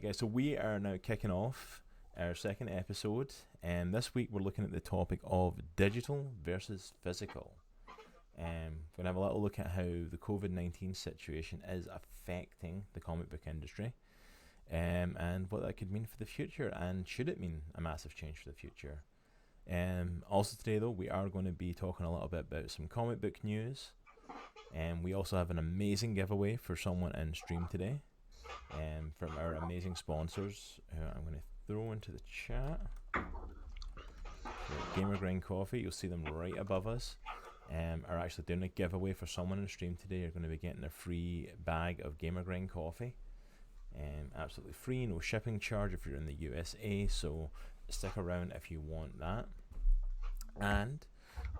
guys, so we are now kicking off our second episode, and this week we're looking at the topic of digital versus physical. We're going to have a little look at how the COVID-19 situation is affecting the comic book industry, and what that could mean for the future, and should it mean a massive change for the future. Also today, though, we are going to be talking a little bit about some comic book news, and we also have an amazing giveaway for someone in stream today. From our amazing sponsors, who I'm going to throw into the chat. So Gamer Grind Coffee, you'll see them right above us, are actually doing a giveaway for someone in stream today. You're going to be getting a free bag of Gamer Grind Coffee. Absolutely free, no shipping charge if you're in the USA, so stick around if you want that. And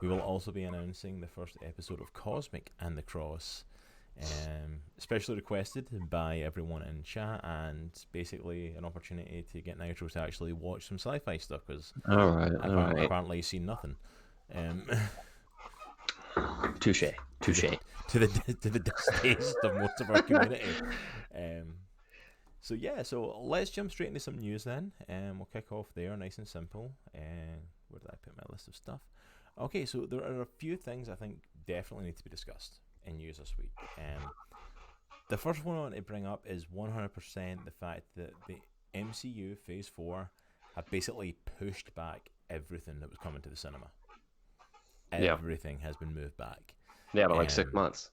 we will also be announcing the first episode of Cosmic and the Cross, especially requested by everyone in chat, and basically an opportunity to get Nitro to actually watch some sci-fi stuff, because apparently he's seen nothing. Touche. To the distaste of most of our community. So let's jump straight into some news then. We'll kick off there, nice and simple. Where did I put my list of stuff? Okay, so there are a few things I think definitely need to be discussed in news this week. The first one I want to bring up is 100% the fact that the MCU Phase 4 have basically pushed back everything that was coming to the cinema. Everything has been moved back. Yeah, but like 6 months.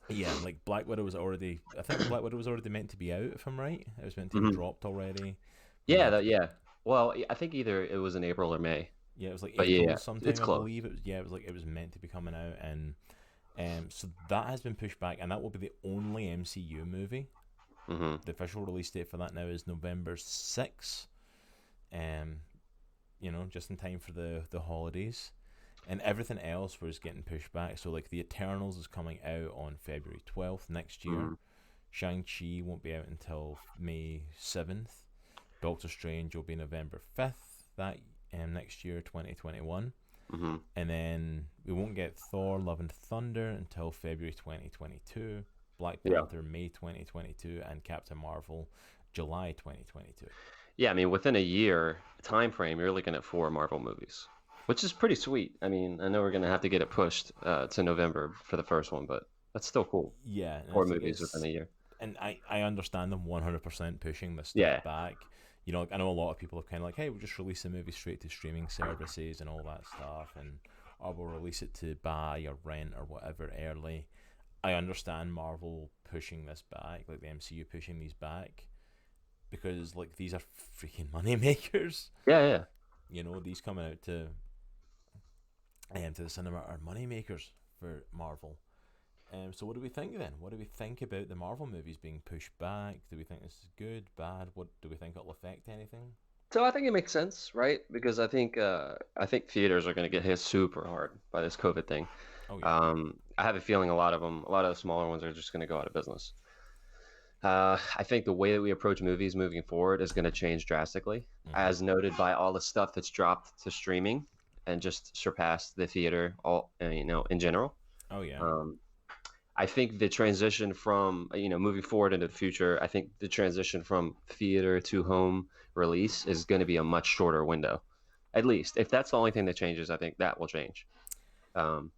Yeah, like Black Widow was already, I think Black Widow was already meant to be out, if I'm right. It was meant to be dropped already. Yeah. Well, I think either it was in April or May. Yeah, it was like April sometime, it's close. I believe. It was meant to be coming out, and so that has been pushed back, and that will be the only MCU movie. The official release date for that now is November 6th. Just in time for the holidays. And everything else was getting pushed back. So, like, The Eternals is coming out on February 12th next year. Shang-Chi won't be out until May 7th. Doctor Strange will be November 5th next year, 2021. And then we won't get Thor Love and Thunder until February 2022. Black Panther May 2022, and Captain Marvel July 2022. Yeah, I mean, within a year time frame, you're looking at 4 Marvel movies, which is pretty sweet. I mean, I know we're going to have to get it pushed to November for the first one, but that's still cool. Yeah. 4 movies within a year. And I understand them 100% pushing this stuff back. I know a lot of people have kind of like, hey, we'll just release the movie straight to streaming services and all that stuff, and we'll release it to buy or rent or whatever early. I understand Marvel pushing this back, like the MCU pushing these back, because like these are freaking money makers. Yeah. These coming out to the cinema are money makers for Marvel. So what do we think then? What do we think about the Marvel movies being pushed back? Do we think this is good, bad? What do we think it'll affect anything? So I think it makes sense, right? Because I think theaters are going to get hit super hard by this COVID thing. Oh, yeah. I have a feeling a lot of the smaller ones are just going to go out of business. I think the way that we approach movies moving forward is going to change drastically, as noted by all the stuff that's dropped to streaming and just surpassed the theater in general. Oh, yeah. I think the transition from, moving forward into the future, I think the transition from theater to home release is going to be a much shorter window. At least, if that's the only thing that changes, I think that will change. That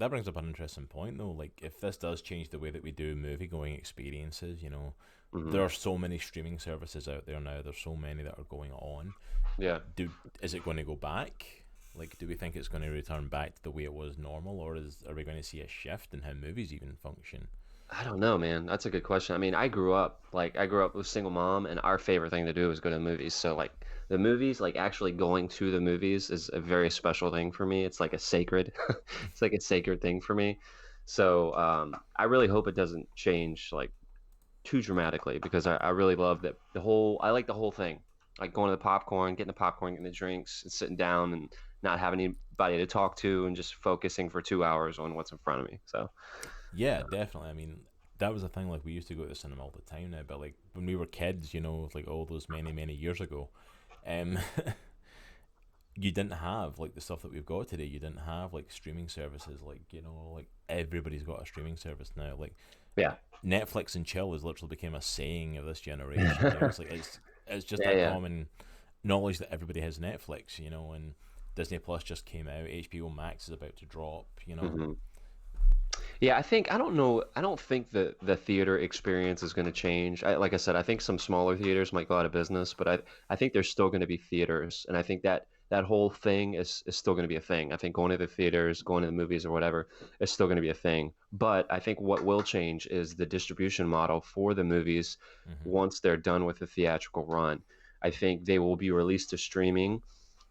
brings up an interesting point, though. Like, if this does change the way that we do movie-going experiences, there are so many streaming services out there now. There's so many that are going on. Yeah. Is it going to go back? Like, do we think it's going to return back to the way it was normal, or are we going to see a shift in how movies even function? I don't know, man. That's a good question. I mean, I grew up with a single mom, and our favorite thing to do was go to the movies. So, like, the movies, like, actually going to the movies is a very special thing for me. It's like it's like a sacred thing for me. So, I really hope it doesn't change, like, too dramatically, because I really love that I like the whole thing. Like going to the popcorn, getting the drinks, and sitting down and not having anybody to talk to, and just focusing for 2 hours on what's in front of me. So, yeah, definitely. I mean, that was a thing. Like, we used to go to the cinema all the time now, but like when we were kids, like all those many years ago, you didn't have like the stuff that we've got today. You didn't have like streaming services, like like everybody's got a streaming service now. Like Yeah. Netflix and chill has literally became a saying of this generation. It's like it's just Yeah, that yeah. common knowledge that everybody has Netflix. And Disney Plus just came out. HBO Max is about to drop. Hmm. Yeah, I don't know. I don't think the theater experience is going to change. Like I said, I think some smaller theaters might go out of business, but I think there's still going to be theaters, and I think that whole thing is still going to be a thing. I think going to the theaters, going to the movies or whatever is still going to be a thing. But I think what will change is the distribution model for the movies Hmm. once they're done with the theatrical run. I think they will be released to streaming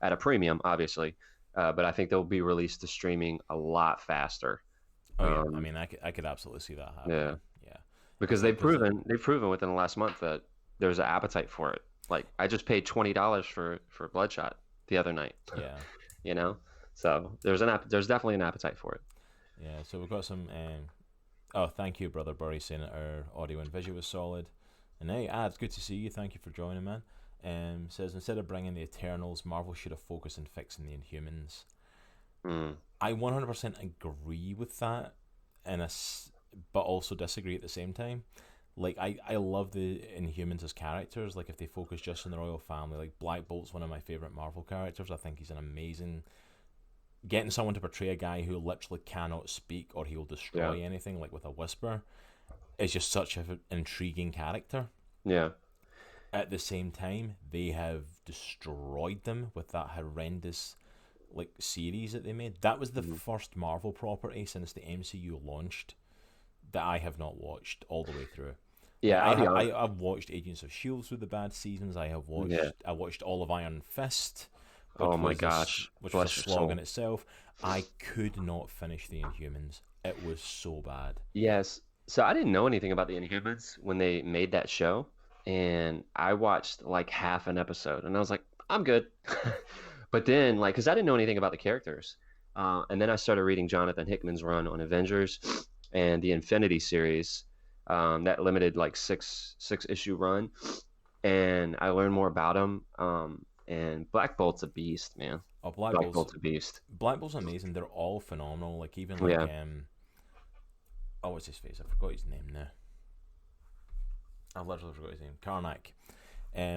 at a premium, obviously, but I think they'll be released to streaming a lot faster. Oh yeah, I Um, mean, I could absolutely see that yeah, happening. Yeah, because it's like because they've proven within the last month that there's an appetite for it. Like I just paid $20 for Bloodshot the other night, yeah, you know. So there's definitely an appetite for it. yeah. So we've got some. Oh, thank you, brother Burry, saying that our audio and visual was solid. And hey, it's good to see you. Thank you for joining, man. Says instead of bringing the Eternals, Marvel should have focused on fixing the Inhumans. Mm, I 100% agree with that, and but also disagree at the same time. Like I love the Inhumans as characters. Like if they focus just on the royal family, like Black Bolt's one of my favorite Marvel characters. I think he's an amazing. Getting someone to portray a guy who literally cannot speak or he will yeah, destroy anything, like with a whisper, is just such an intriguing character. yeah, At the same time, they have destroyed them with that horrendous like series that they made. That was the mhm. first Marvel property since the MCU launched that I have not watched all the way through. Like Yeah. I'll be honest. I've watched Agents of Shield through the bad seasons. Yeah. I watched all of Iron Fist, Oh my gosh, which was a bless your slog in soul. itself. I could not finish the Inhumans. It was so bad. Yes. So I didn't know anything about the Inhumans when they made that show, and I watched like half an episode, and I was like, I'm good. But then, like, because I didn't know anything about the characters, and then I started reading Jonathan Hickman's run on Avengers and the Infinity series, that limited like six issue run, and I learned more about him. And Black Bolt's a beast, man. Oh, Black Bolt's a beast. Black Bolt's amazing. They're all phenomenal. Like even like Yeah. oh, what's his face? I forgot his name now. I literally forgot his name. Karnak.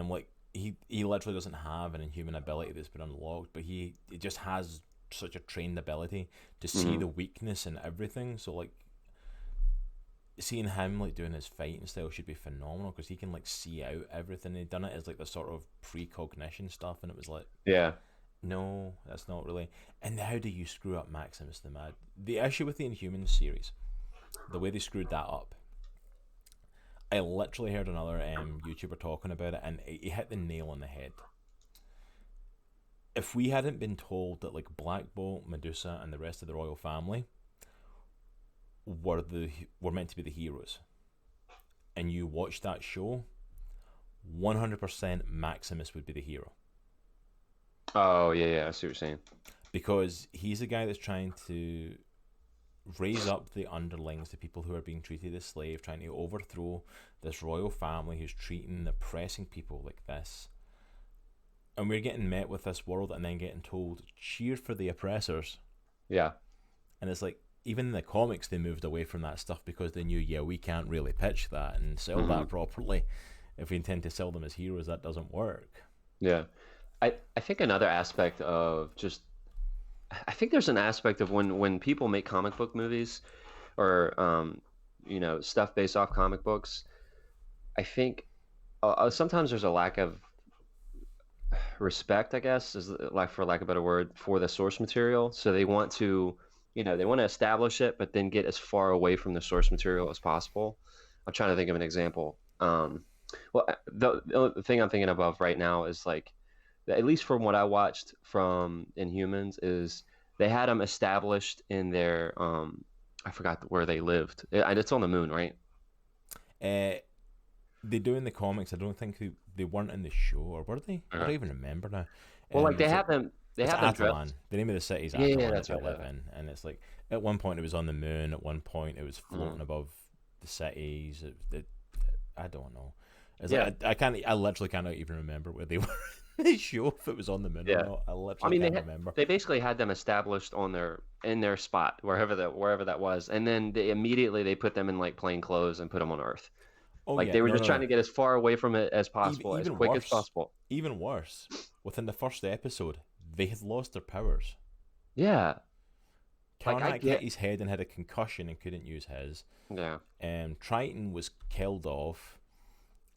Like he literally doesn't have an inhuman ability that's been unlocked, but he just has such a trained ability to see Hmm. the weakness in everything. So like seeing him like doing his fighting style should be phenomenal because he can like see out everything. They'd done it as like the sort of precognition stuff, and it was like, Yeah. no, that's not really. And how do you screw up Maximus the Mad? The issue with the Inhumans series, the way they screwed that up. I literally heard another YouTuber talking about it, and he hit the nail on the head. If we hadn't been told that like Black Bolt, Medusa, and the rest of the royal family were meant to be the heroes, and you watch that show, 100% Maximus would be the hero Oh, yeah, yeah. I see what you're saying. because he's a guy that's trying to raise up the underlings, the people who are being treated as slaves, trying to overthrow this royal family who's treating, oppressing people like this. And we're getting met with this world and then getting told, cheer for the oppressors. Yeah. And it's like, even in the comics, they moved away from that stuff because they knew, yeah, we can't really pitch that and sell Hmm. that properly. If we intend to sell them as heroes, that doesn't work. Yeah. I think another aspect of just I think there's an aspect of when people make comic book movies or stuff based off comic books. I think sometimes there's a lack of respect, I guess, is like for lack of a better word, for the source material. So they want to, they want to establish it, but then get as far away from the source material as possible. I'm trying to think of an example. Well, the thing I'm thinking of right now is like, at least from what I watched from Inhumans, is they had them established in their, I forgot where they lived. It's on the moon, right? Uh, they do in the comics. I don't think they weren't in the show, or were they? I Uh, don't even remember now. well, like It's like they it's have them Atalan. dressed. The name of the city is Yeah, yeah, Atalan that that's they right. live in, and it's like at one point it was on the moon. At one point it was floating Mhm. above the cities. I don't know. It's Yeah, like I can't. I literally cannot even remember where they were. show if it was on the moon or Yeah. not. I I literally mean, can't remember. they basically had them established on their spot wherever that was, and then they put them in like plain clothes and put them on Earth. Oh Like yeah, they were no, just no, trying no. to get as far away from it as Even possible, as even quick as worse, possible. even worse. Within the first episode, they had lost their powers. Yeah, like I Karnak hit get. his head and had a concussion and couldn't use his. Yeah. Triton was killed off.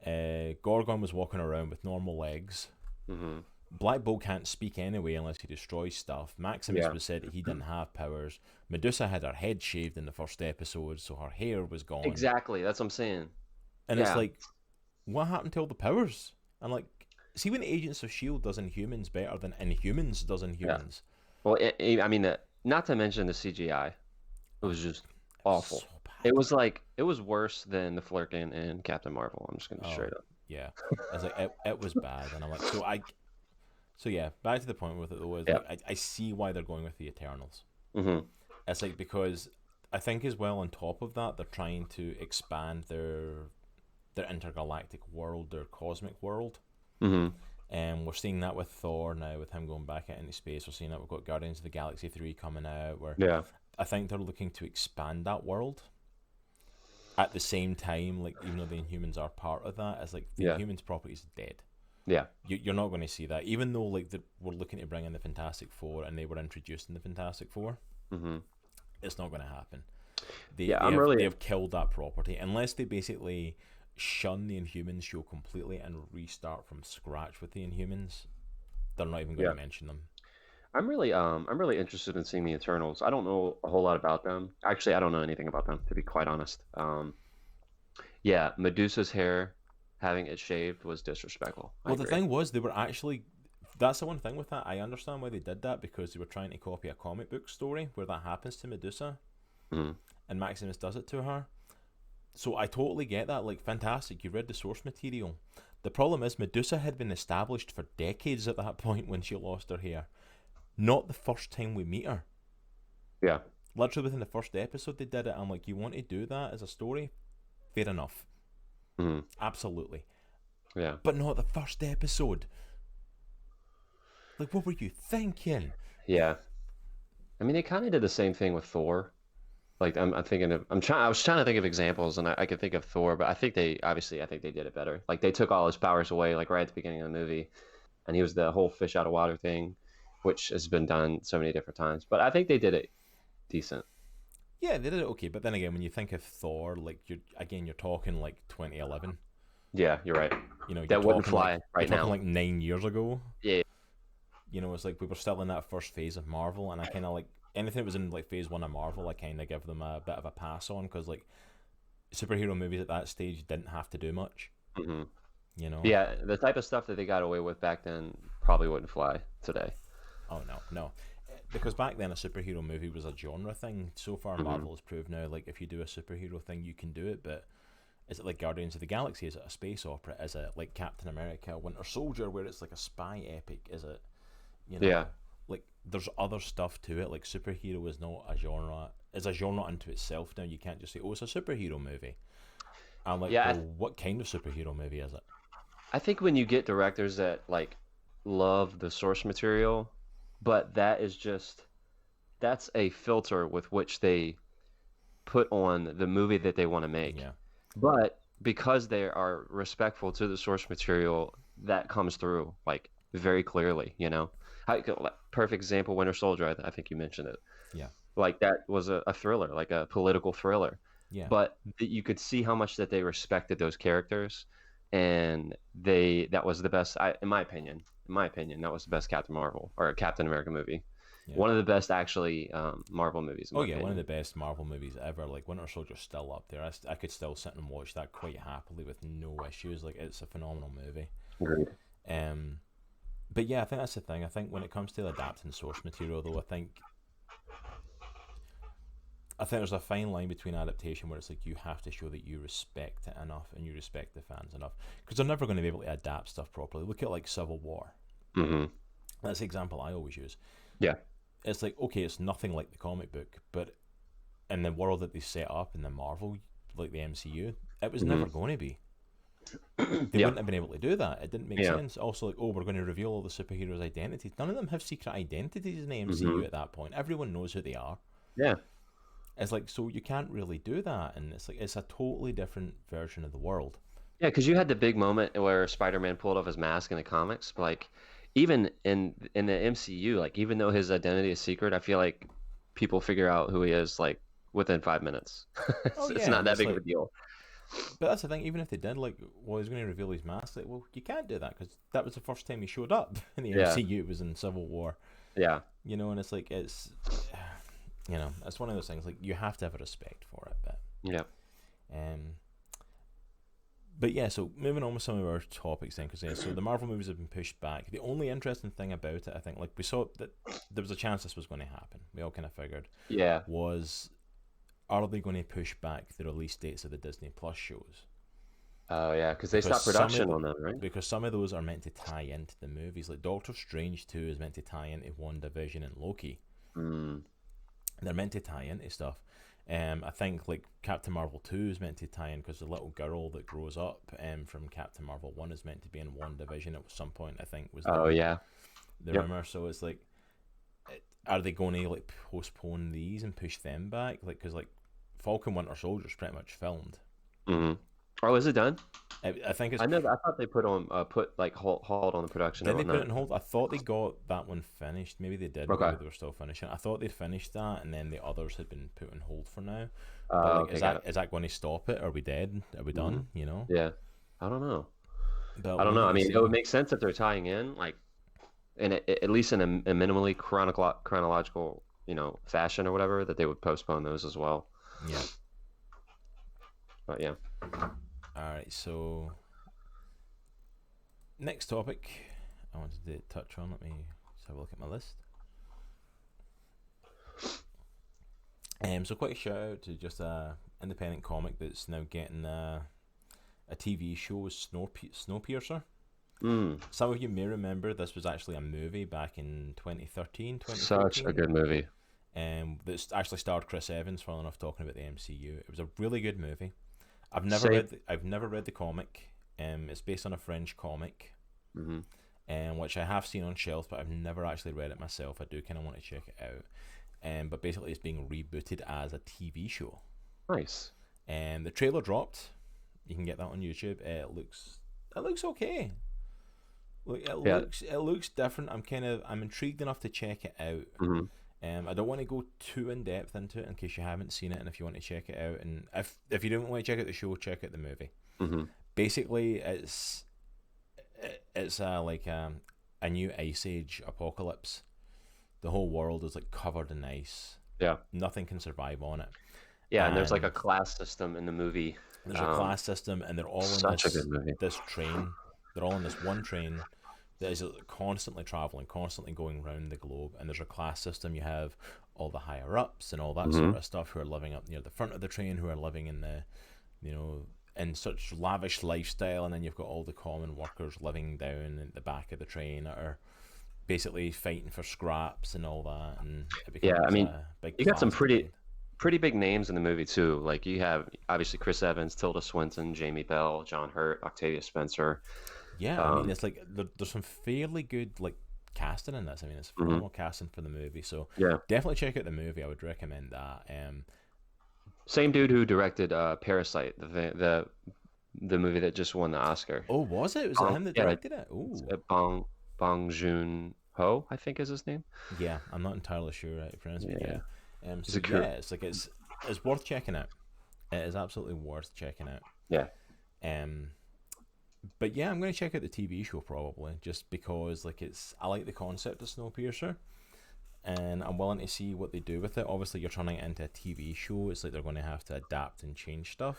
Gorgon was walking around with normal legs. Hmm. Black Bolt can't speak anyway unless he destroys stuff. Maximus Yeah. was said that he didn't have powers. Medusa had her head shaved in the first episode, so her hair was gone. Exactly. That's what I'm saying. And it's Yeah. like, what happened to all the powers? And like, see when Agents of Shield does Inhumans better than Inhumans does Yeah. Inhumans. Well, I mean, not to mention the CGI. It was just awful. So bad. It was worse than the Flerken and Captain Marvel. I'm just gonna straight up. Yeah, it's like it was bad, and I'm like, so yeah. Back to the point with it though is Yeah. like I see why they're going with the Eternals. Hmm. It's like because I think as well on top of that they're trying to expand their intergalactic world, their cosmic world. Hmm. And we're seeing that with Thor now, with him going back out into space. We're seeing that we've got Guardians of the Galaxy 3 coming out, where Yeah. I think they're looking to expand that world. At the same time, like even though the Inhumans are part of that, it's like the Yeah. Inhumans property is dead. Yeah. You're not going to see that, even though like we're looking to bring in the Fantastic Four and they were introduced in the Fantastic Four. Hmm. It's not going to happen. Yeah. They have killed that property unless they basically shun the Inhumans show completely and restart from scratch with the Inhumans. They're not even going Yeah. to mention them. I'm really interested in seeing the Eternals. I don't know a whole lot about them. Actually, I don't know anything about them, to be quite honest. Yeah, Medusa's hair, having it shaved was disrespectful. I Well, the agree. thing was, they were actually. That's the one thing with that. I understand why they did that because they were trying to copy a comic book story where that happens to Medusa Mhm. and Maximus does it to her. So I totally get that. Like, fantastic. You read the source material. The problem is, Medusa had been established for decades at that point when she lost her hair. Not the first time we meet her. Yeah. Literally within the first episode, they did it. I'm like, you want to do that as a story? Fair enough. Mhm. Absolutely. Yeah. But not the first episode. Like, what were you thinking? Yeah. I mean, they kind of did the same thing with Thor. Like I'm thinking of I was trying to think of examples, and I could think of Thor, but I think they did it better. Like they took all his powers away, like right at the beginning of the movie, and he was the whole fish out of water thing, which has been done so many different times. But I think they did it decent. Yeah, they did it okay. But then again, when you think of Thor, like, you're talking like 2011. Yeah, you're right. You know, That wouldn't fly you're right talking now. like 9 years ago. Yeah. You know, it's like we were still in that first phase of Marvel, and I kind of like anything that was in like phase one of Marvel, I kind of give them a bit of a pass on because like superhero movies at that stage didn't have to do much. Hmm. You know? Yeah, the type of stuff that they got away with back then probably wouldn't fly today. Oh no. Because back then a superhero movie was a genre thing. So far, Hmm. Marvel has proved now like if you do a superhero thing, you can do it. But is it like Guardians of the Galaxy? Is it a space opera? Is it like Captain America, Winter Soldier, where it's like a spy epic? Is it, you know, Yeah. like there's other stuff to it. Like superhero is not a genre. It's a genre unto itself now. You can't just say, oh, it's a superhero movie. I'm like, Yeah, well, what kind of superhero movie is it? I think when you get directors that like love the source material, but that's a filter with which they put on the movie that they want to make. Yeah. But because they are respectful to the source material, that comes through like very clearly, you know. Perfect example, Winter Soldier. I think you mentioned it. Yeah. Like that was a thriller, like a political thriller. Yeah. But you could see how much that they respected those characters, and that was the best. In my opinion, that was the best Captain Marvel or Captain America movie. Yeah. One of the best actually Marvel movies. In Oh my yeah, one of opinion. the best Marvel movies ever. Like Winter Soldier's still up there. I could still sit and watch that quite happily with no issues. Like it's a phenomenal movie. Agreed. But yeah, I think that's the thing. I think when it comes to adapting source material, though, I think there's a fine line between adaptation where it's like you have to show that you respect it enough and you respect the fans enough because they're never going to be able to adapt stuff properly. Look at like Civil War. Hmm. That's the example I always use. Yeah. It's like, okay, it's nothing like the comic book, but in the world that they set up in the Marvel, like the MCU, it was Mhm. never going to be. They Yeah. wouldn't have been able to do that. It didn't make Yeah. sense. Also, like, oh, we're going to reveal all the superheroes' identities. None of them have secret identities in the Hmm. MCU at that point. Everyone knows who they are. Yeah. It's like, so you can't really do that, and it's like it's a totally different version of the world. Yeah, because you had the big moment where Spider-Man pulled off his mask in the comics. Like, even in the MCU, like even though his identity is secret, I feel like people figure out who he is like within 5 minutes. Oh It's yeah, not and that it's big of a like, deal. but that's the thing. Even if they did, like, well, he's going to reveal his mask. Like, well, you can't do that because that was the first time he showed up in the Yeah. MCU. It was in Civil War, Yeah. and it's like it's one of those things. Like, you have to have a respect for it, Yeah. um, but yeah. So moving on with some of our topics then, because so the Marvel movies have been pushed back. The only interesting thing about it, I think, like we saw that there was a chance this was going to happen. We all kind of figured Yeah. was, are they going to push back the release dates of the Disney Plus shows? Oh yeah, because they Because stopped production on them, right? some of those are meant to tie into the movies. Like Doctor Strange 2 is meant to tie into WandaVision and Loki. Mm. They're meant to tie into stuff. I think like Captain Marvel 2 is meant to tie in because the little girl that grows up from Captain Marvel 1 is meant to be in WandaVision at some point, I think was Oh yeah. the Yep. rumor. So it's like, are they going to like postpone these and push them back? Like, because like Falcon Winter Soldier's pretty much filmed. Hmm. Oh, is it done? I think it's I know that I thought they put like hold on the production or Did they put it whatnot. on hold? I thought they got that one finished. Maybe they didn't. Okay. Maybe they were still finishing. I thought they'd finished that, and then the others had been put on hold for now. But like, Okay, got it. is that going to stop it? Are we dead? Are we Hmm. done? Yeah. I don't know. But I don't we'll know. need I to mean, it would see. make sense if they're tying in, like, at least in a minimally chronological, fashion or whatever, that they would postpone those as well. Yeah. But yeah. All right. So next topic, I wanted to touch on. Let me just have a look at my list. So quick shout out to just a independent comic that's now getting a TV show, Snowpiercer. Mm, Some of you may remember this was actually a movie back in 2013, such a 2014, good movie. that's actually starred Chris Evans. Funnily enough, talking about the MCU, it was a really good movie. Same. I've never read the comic. It's based on a French comic, Hmm. which I have seen on shelves, but I've never actually read it myself. I do kind of want to check it out. But basically, it's being rebooted as a TV show. Nice. And the trailer dropped. You can get that on YouTube. It looks okay. Look, Yeah. it looks different. I'm intrigued enough to check it out. Hmm. I don't want to go too in depth into it in case you haven't seen it, and if you want to check it out, and if you don't want to check out the show, check out the movie. Hmm. Basically, it's like a new ice age apocalypse. The whole world is like covered in ice. Yeah. Nothing can survive on it, Yeah, and there's like a and class system in the movie. there's a Um, class system, and they're all in such a good movie. this train. They're all in this one train that is constantly traveling, constantly going around the globe. And there's a class system. You have all the higher ups and all that Hmm. sort of stuff who are living up near the front of the train, who are living in in such lavish lifestyle, and then you've got all the common workers living down at the back of the train that are basically fighting for scraps and all that, and it Yeah, I becomes mean, a big you got some class divide. pretty big names in the movie too. Like you have obviously Chris Evans, Tilda Swinton, Jamie Bell, John Hurt, Octavia Spencer. Yeah, I mean, Um, it's like there's some fairly good like casting in this. I mean, it's mhm. phenomenal casting for the movie. So Yeah, definitely check out the movie. I would recommend that. same dude who directed Parasite, the movie that just won the Oscar. Oh, was it? Was it him that Yeah, directed it? it's, Oh, Bong Joon Ho, I think is his name. yeah. I'm not entirely sure how to pronounce it. But Yeah, yeah. he's So a yeah, cur it's worth checking out. It is absolutely worth checking out. Yeah, Um, but yeah, I'm going to check out the TV show probably just because like I like the concept of Snowpiercer, and I'm willing to see what they do with it. Obviously, you're turning it into a TV show. It's like they're going to have to adapt and change stuff.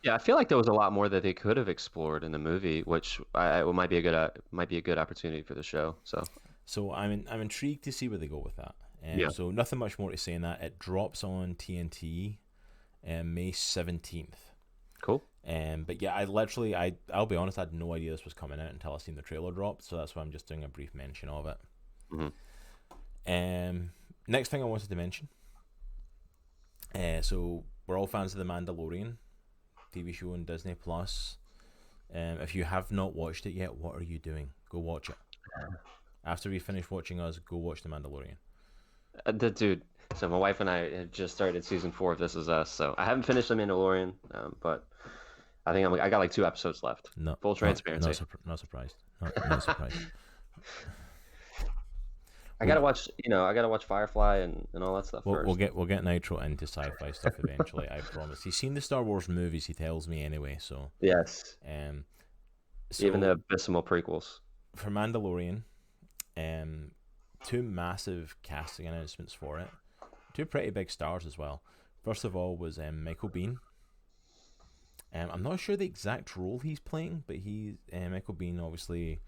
yeah. I feel like there was a lot more that they could have explored in the movie, which might be a good opportunity for the show. So So I'm intrigued to see where they go with that. yeah, So nothing much more to say in that. It drops on TNT, May 17th. cool. But yeah, I'll be honest, I had no idea this was coming out until I seen the trailer dropped. So that's why I'm just doing a brief mention of it. Hmm. Next thing I wanted to mention. So we're all fans of the Mandalorian TV show on Disney Plus. If you have not watched it yet, what are you doing? Go watch it. After we finish watching us, go watch The Mandalorian. Dude. So my wife and I had just started season 4 of This Is Us. So I haven't finished The Mandalorian, but I think I got like 2 episodes left. No, Full transparency. not surprised. Not surprised. I gotta watch, I gotta watch Firefly and all that stuff first. We'll get Nitro into sci-fi stuff eventually. I promise. He's seen the Star Wars movies. He tells me anyway. So Yes. So Even the abysmal prequels. For Mandalorian, 2 massive casting announcements for it. 2 pretty big stars as well. First of all was Michael Biehn. I'm not sure the exact role he's playing, but Michael Biehn obviously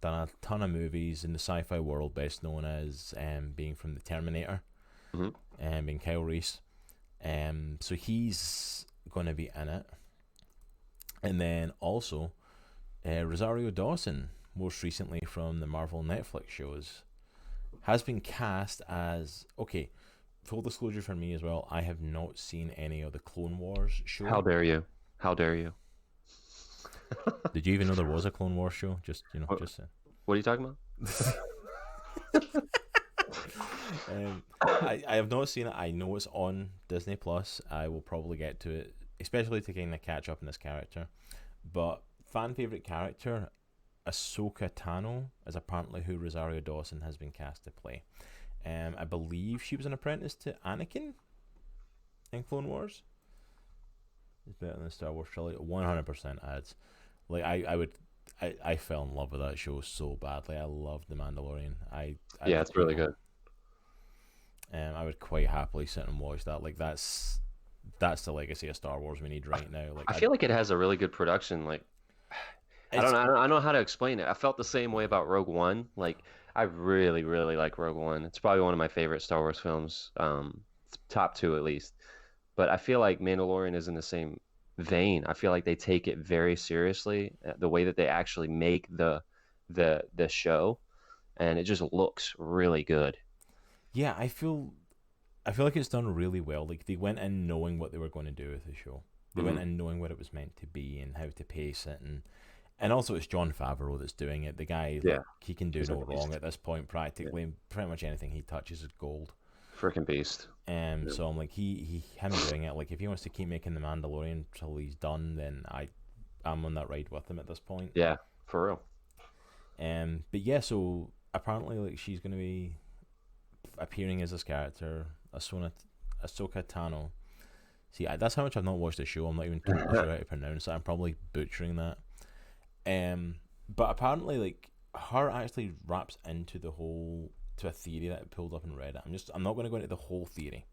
done a ton of movies in the sci-fi world, best known as being from the Terminator, being Kyle Reese. So he's going to be in it. And then also Rosario Dawson, most recently from the Marvel Netflix shows, has been cast as, okay, full disclosure for me as well, I have not seen any of the Clone Wars show. How dare you? How dare you? Did you even know there was a Clone Wars show? Just What are you talking about? I have not seen it. I know it's on Disney Plus. I will probably get to it, especially to kind of catch up in this character. But fan favorite character Ahsoka Tano is apparently who Rosario Dawson has been cast to play. I believe she was an apprentice to Anakin in Clone Wars. It's better than the Star Wars trilogy. 100% ads. Like I fell in love with that show so badly. I loved The Mandalorian. Yeah, it's really good. I would quite happily sit and watch that. Like that's the legacy of Star Wars we need right now. Like I feel like it has a really good production. Like I don't know how to explain it. I felt the same way about Rogue One. Like I really, really like Rogue One. It's probably one of my favorite Star Wars films. Top 2 at least. But I feel like Mandalorian is in the same vein. I feel like they take it very seriously, the way that they actually make the show, and it just looks really good. Yeah, I feel like it's done really well. Like they went in knowing what they were going to do with the show. They went in knowing what it was meant to be and how to pace it, and also it's Jon Favreau that's doing it. The guy, like, he can do no wrong at this point. Practically, pretty much anything he touches is gold. Freaking beast. So I'm like him doing it. Like if he wants to keep making The Mandalorian till he's done, then I'm on that ride with him at this point. Yeah, for real. But yeah, so apparently like she's gonna be appearing as this character, Ahsoka Tano. See, that's how much I've not watched the show. I'm not even totally sure how to pronounce it. I'm probably butchering that. But apparently, like, her actually wraps into to a theory that I pulled up and read it. I'm not going to go into the whole theory.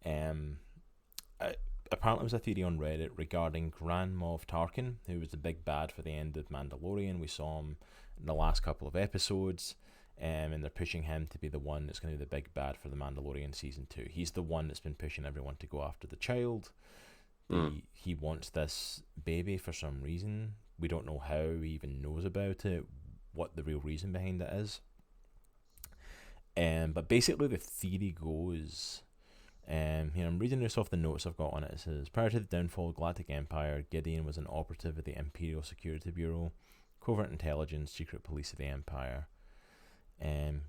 Apparently, it was a theory on Reddit regarding Grand Moff Tarkin, who was the big bad for the end of Mandalorian. We saw him in the last couple of episodes. And they're pushing him to be the one that's going to be the big bad for the Mandalorian season 2. He's the one that's been pushing everyone to go after the child. He wants this baby for some reason. We don't know how he even knows about it, what the real reason behind it is. But basically the theory goes, here I'm reading this off the notes I've got on it. It says, prior to the downfall of the Galactic Empire, Gideon was an operative of the Imperial Security Bureau, covert intelligence, secret police of the Empire.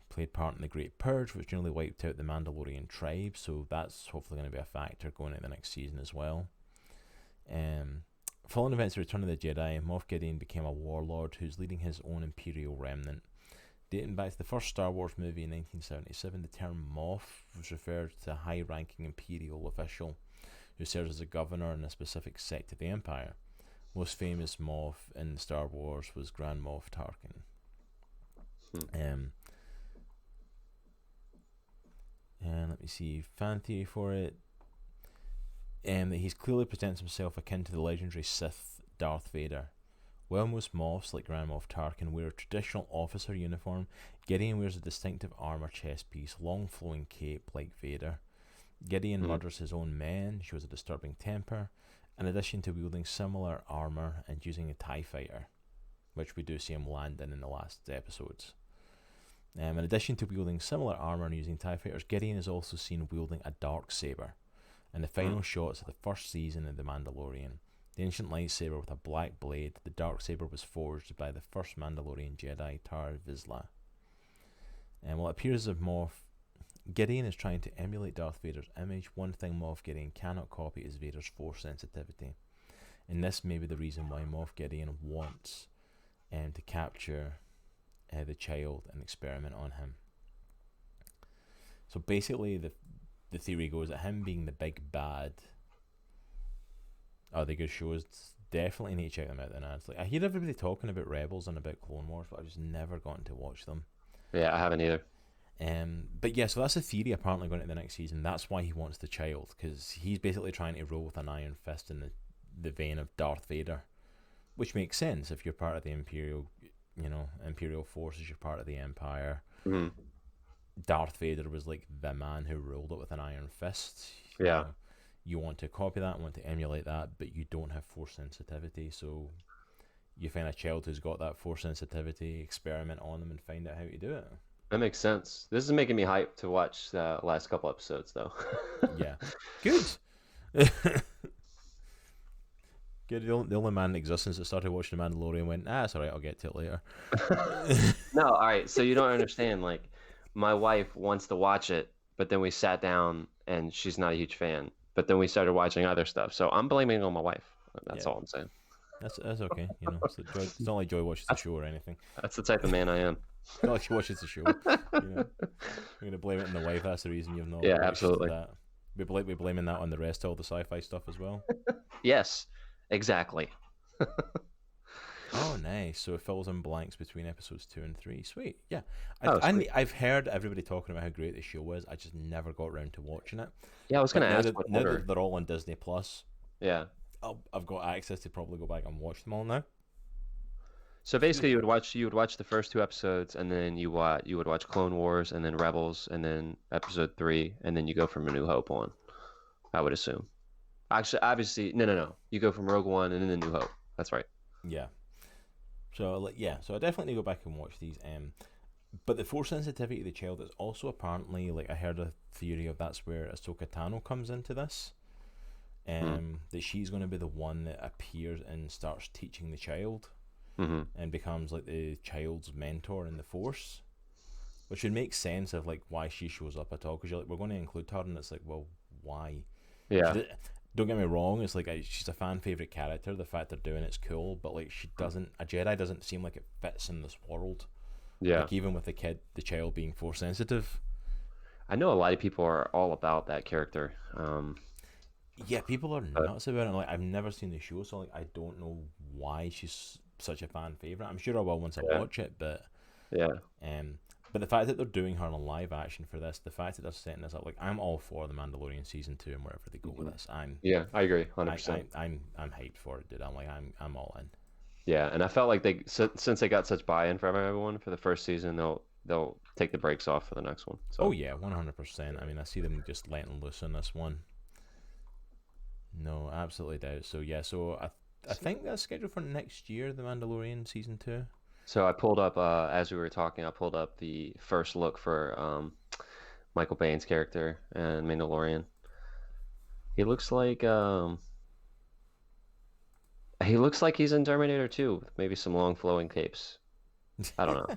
Played part in the Great Purge, which nearly wiped out the Mandalorian tribe, so that's hopefully going to be a factor going into the next season as well. Following events of Return of the Jedi, Moff Gideon became a warlord who's leading his own Imperial remnant. Dating back to the first Star Wars movie in 1977, the term Moff was referred to a high-ranking Imperial official who serves as a governor in a specific sect of the Empire. Most famous Moff in Star Wars was Grand Moff Tarkin. And let me see, fan theory for it. That he's clearly presents himself akin to the legendary Sith Darth Vader. While most Moffs, like Grand Moff Tarkin, wear a traditional officer uniform, Gideon wears a distinctive armor chest piece, long flowing cape like Vader. Gideon murders his own men, shows a disturbing temper, in addition to wielding similar armor and using a TIE fighter, which we do see him landing in the last episodes. In addition to wielding similar armor and using TIE fighters, Gideon is also seen wielding a dark saber in the final shots of the first season of The Mandalorian. The ancient lightsaber with a black blade, the dark saber was forged by the first Mandalorian Jedi, Tar Vizsla. And while it appears as if Moff Gideon is trying to emulate Darth Vader's image, one thing Moff Gideon cannot copy is Vader's force sensitivity. And this may be the reason why Moff Gideon wants to capture the child and experiment on him. So basically, the theory goes that him being the big bad are they good shows. Definitely need to check them out then. Like, I hear everybody talking about Rebels and about Clone Wars, but I've just never gotten to watch them. Yeah, I haven't either. But yeah, so that's a theory apparently going into the next season. That's why he wants the child, because he's basically trying to rule with an iron fist in the vein of Darth Vader, which makes sense if you're part of the Imperial forces, you're part of the Empire. Mm-hmm. Darth Vader was like the man who ruled it with an iron fist. Yeah. You want to copy that, want to emulate that, but you don't have force sensitivity, so you find a child who's got that force sensitivity, experiment on them, and find out how to do it. That makes sense. This is making me hyped to watch the last couple episodes, though. Yeah. Good. Good. The only man in existence that started watching The Mandalorian and went, it's alright, I'll get to it later. No, alright, so you don't understand. Like, my wife wants to watch it, but then we sat down and she's not a huge fan. But then we started watching other stuff. So I'm blaming it on my wife. That's all I'm saying. That's okay. It's not like Joy watches the show or anything. That's the type of man I am. It's not like she watches the show. We're going to blame it on the wife. That's the reason you've not. Yeah, absolutely. That. We're blaming that on the rest of all the sci-fi stuff as well. Yes, exactly. Oh, nice. So it fills in blanks between episodes 2 and 3. Sweet. Yeah. I've heard everybody talking about how great the show is. I just never got around to watching it. Yeah, I was going to ask. Now that they're all on Disney Plus. Yeah. I've got access to probably go back and watch them all now. So basically, you would watch the first 2 episodes, and then you would watch Clone Wars, and then Rebels, and then Episode 3, and then you go from A New Hope on. I would assume. Actually, obviously, no. You go from Rogue One and then The New Hope. That's right. Yeah. So I definitely need to go back and watch these. But the force sensitivity of the child is also apparently, like, I heard a theory of that's where Ahsoka Tano comes into this. That she's going to be the one that appears and starts teaching the child, and becomes like the child's mentor in the Force, which would make sense of like why she shows up at all. Because you're like, we're going to include her, and it's like, well, why? Yeah. Don't get me wrong. It's like she's a fan favorite character. The fact they're doing it's cool, but like a Jedi doesn't seem like it fits in this world. Yeah. Like even with the child being force sensitive. I know a lot of people are all about that character. Yeah, people are nuts about it. Like, I've never seen the show, so like I don't know why she's such a fan favorite. I'm sure I will once I watch it, but but the fact that they're doing her in a live action for this, the fact that they're setting this up, like I'm all for the Mandalorian season 2 and wherever they go with this. I agree, 100%. I'm hyped for it, dude. I'm all in. Yeah, and I felt like since they got such buy-in from everyone for the first season, they'll take the brakes off for the next one. So. Oh yeah, 100%. I mean, I see them just letting loose on this one. No, absolutely doubt. So yeah, I think that's scheduled for next year, The Mandalorian season 2. So I pulled up as we were talking. I pulled up the first look for Michael Baine's character in Mandalorian. He looks like he's in Terminator 2 with maybe some long flowing capes. I don't know.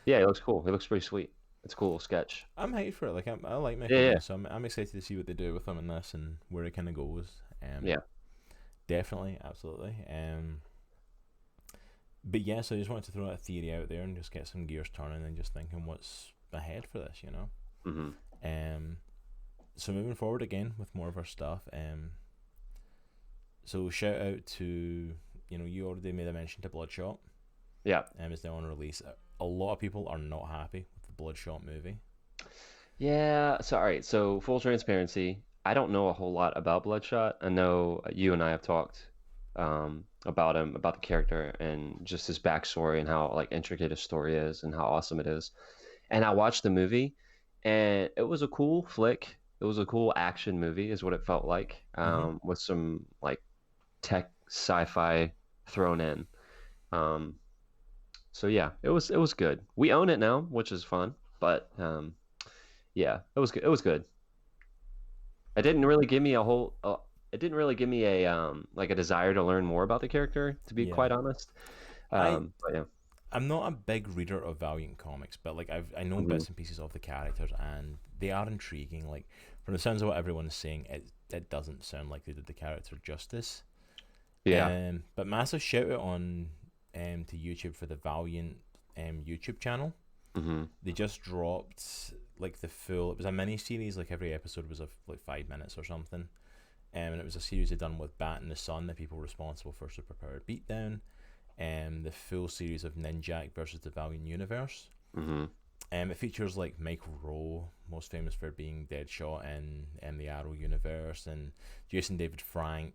Yeah, he looks cool. He looks pretty sweet. It's a cool sketch. I'm hyped for it. Like I like Michael Biehn, so I'm excited to see what they do with him in this and where it kind of goes. Yeah, definitely, absolutely. But yeah, so I just wanted to throw that theory out there and just get some gears turning and just thinking what's ahead for this, you know. So moving forward again with more of our stuff. So shout out to you already made a mention to Bloodshot. Yeah. It's now on release. A lot of people are not happy with the Bloodshot movie. Yeah. So all right. So full transparency, I don't know a whole lot about Bloodshot. I know you and I have talked about him, about the character, and just his backstory and how like intricate his story is and how awesome it is. And I watched the movie, and it was a cool flick. It was a cool action movie, is what it felt like, with some like tech sci-fi thrown in. So yeah, it was good. We own it now, which is fun. But yeah, it was good. It was good. It didn't really give me a whole it didn't really give me a like a desire to learn more about the character, to be Yeah. quite honest. I But yeah. I'm not a big reader of Valiant comics, but like I know Hmm. bits and pieces of the characters, and they are intriguing. Like from the sounds of what everyone's saying, it doesn't sound like they did the character justice. Yeah. But massive shout out on to YouTube for the Valiant YouTube channel. Hmm. They just dropped like the full. It was a mini series. Like every episode was like 5 minutes or something. And it was a series they done with Bat and the Sun, the people responsible for Superpowered Beatdown, and the full series of Ninjak versus the Valiant Universe. Hmm. It features like Michael Rowe, most famous for being Deadshot in the Arrow universe, and Jason David Frank,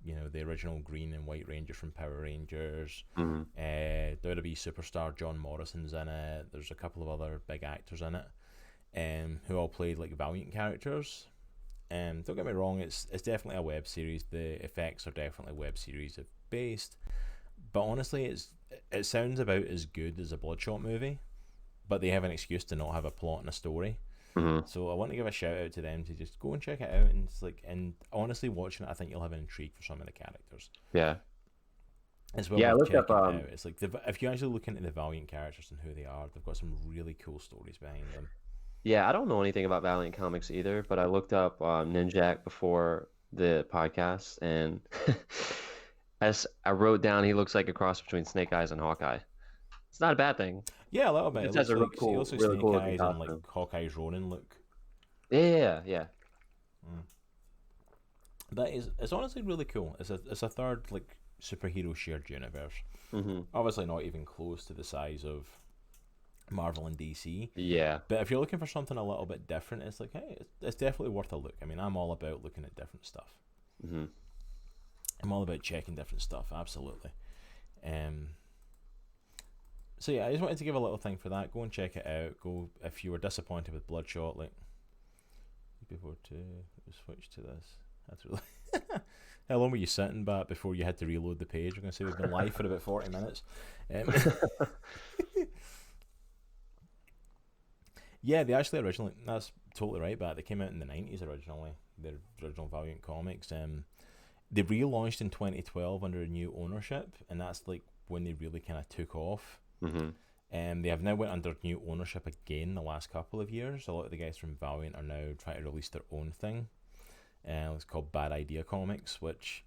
the original Green and White Ranger from Power Rangers. Hmm. WWE superstar John Morrison's in it. There's a couple of other big actors in it, who all played like Valiant characters. Don't get me wrong, it's definitely a web series. The effects are definitely web series based, but honestly, it sounds about as good as a Bloodshot movie, but they have an excuse to not have a plot and a story. Hmm. So I want to give a shout out to them to just go and check it out, and it's like, and honestly, watching it, I think you'll have an intrigue for some of the characters. Yeah. It's well Yeah, I worth looked up checking it out. It's like if you actually look into the Valiant characters and who they are, they've got some really cool stories behind them. yeah, I don't know anything about Valiant Comics either, but I looked up Ninjak before the podcast, and as I wrote down, he looks like a cross between Snake Eyes and Hawkeye. It's not a bad thing. Yeah, a little He bit. It just has a looks like really Snake cool looking Eyes and like costume. Hawkeye's Ronin look. Yeah, yeah. Mm. That is, it's honestly really cool. It's a third like superhero shared universe. Hmm. Obviously, not even close to the size of Marvel and DC. Yeah. But if you're looking for something a little bit different, it's like, hey, it's definitely worth a look. I mean, I'm all about looking at different stuff. Hmm. I'm all about checking different stuff. Absolutely. Um. So yeah, I just wanted to give a little thing for that. Go and check it out. Go if you were disappointed with Bloodshot, like before to switch to this. That's really. How long were you sitting back before you had to reload the page? We're gonna say we've been live for about 40 minutes. Um, yeah, they actually originally. That's totally right. But they came out in the 90s originally. The original Valiant comics. They relaunched in 2012 under a new ownership, and that's like when they really kind of took off. Hmm. They have now went under new ownership again the last couple of years. A lot of the guys from Valiant are now trying to release their own thing. It's called Bad Idea Comics, which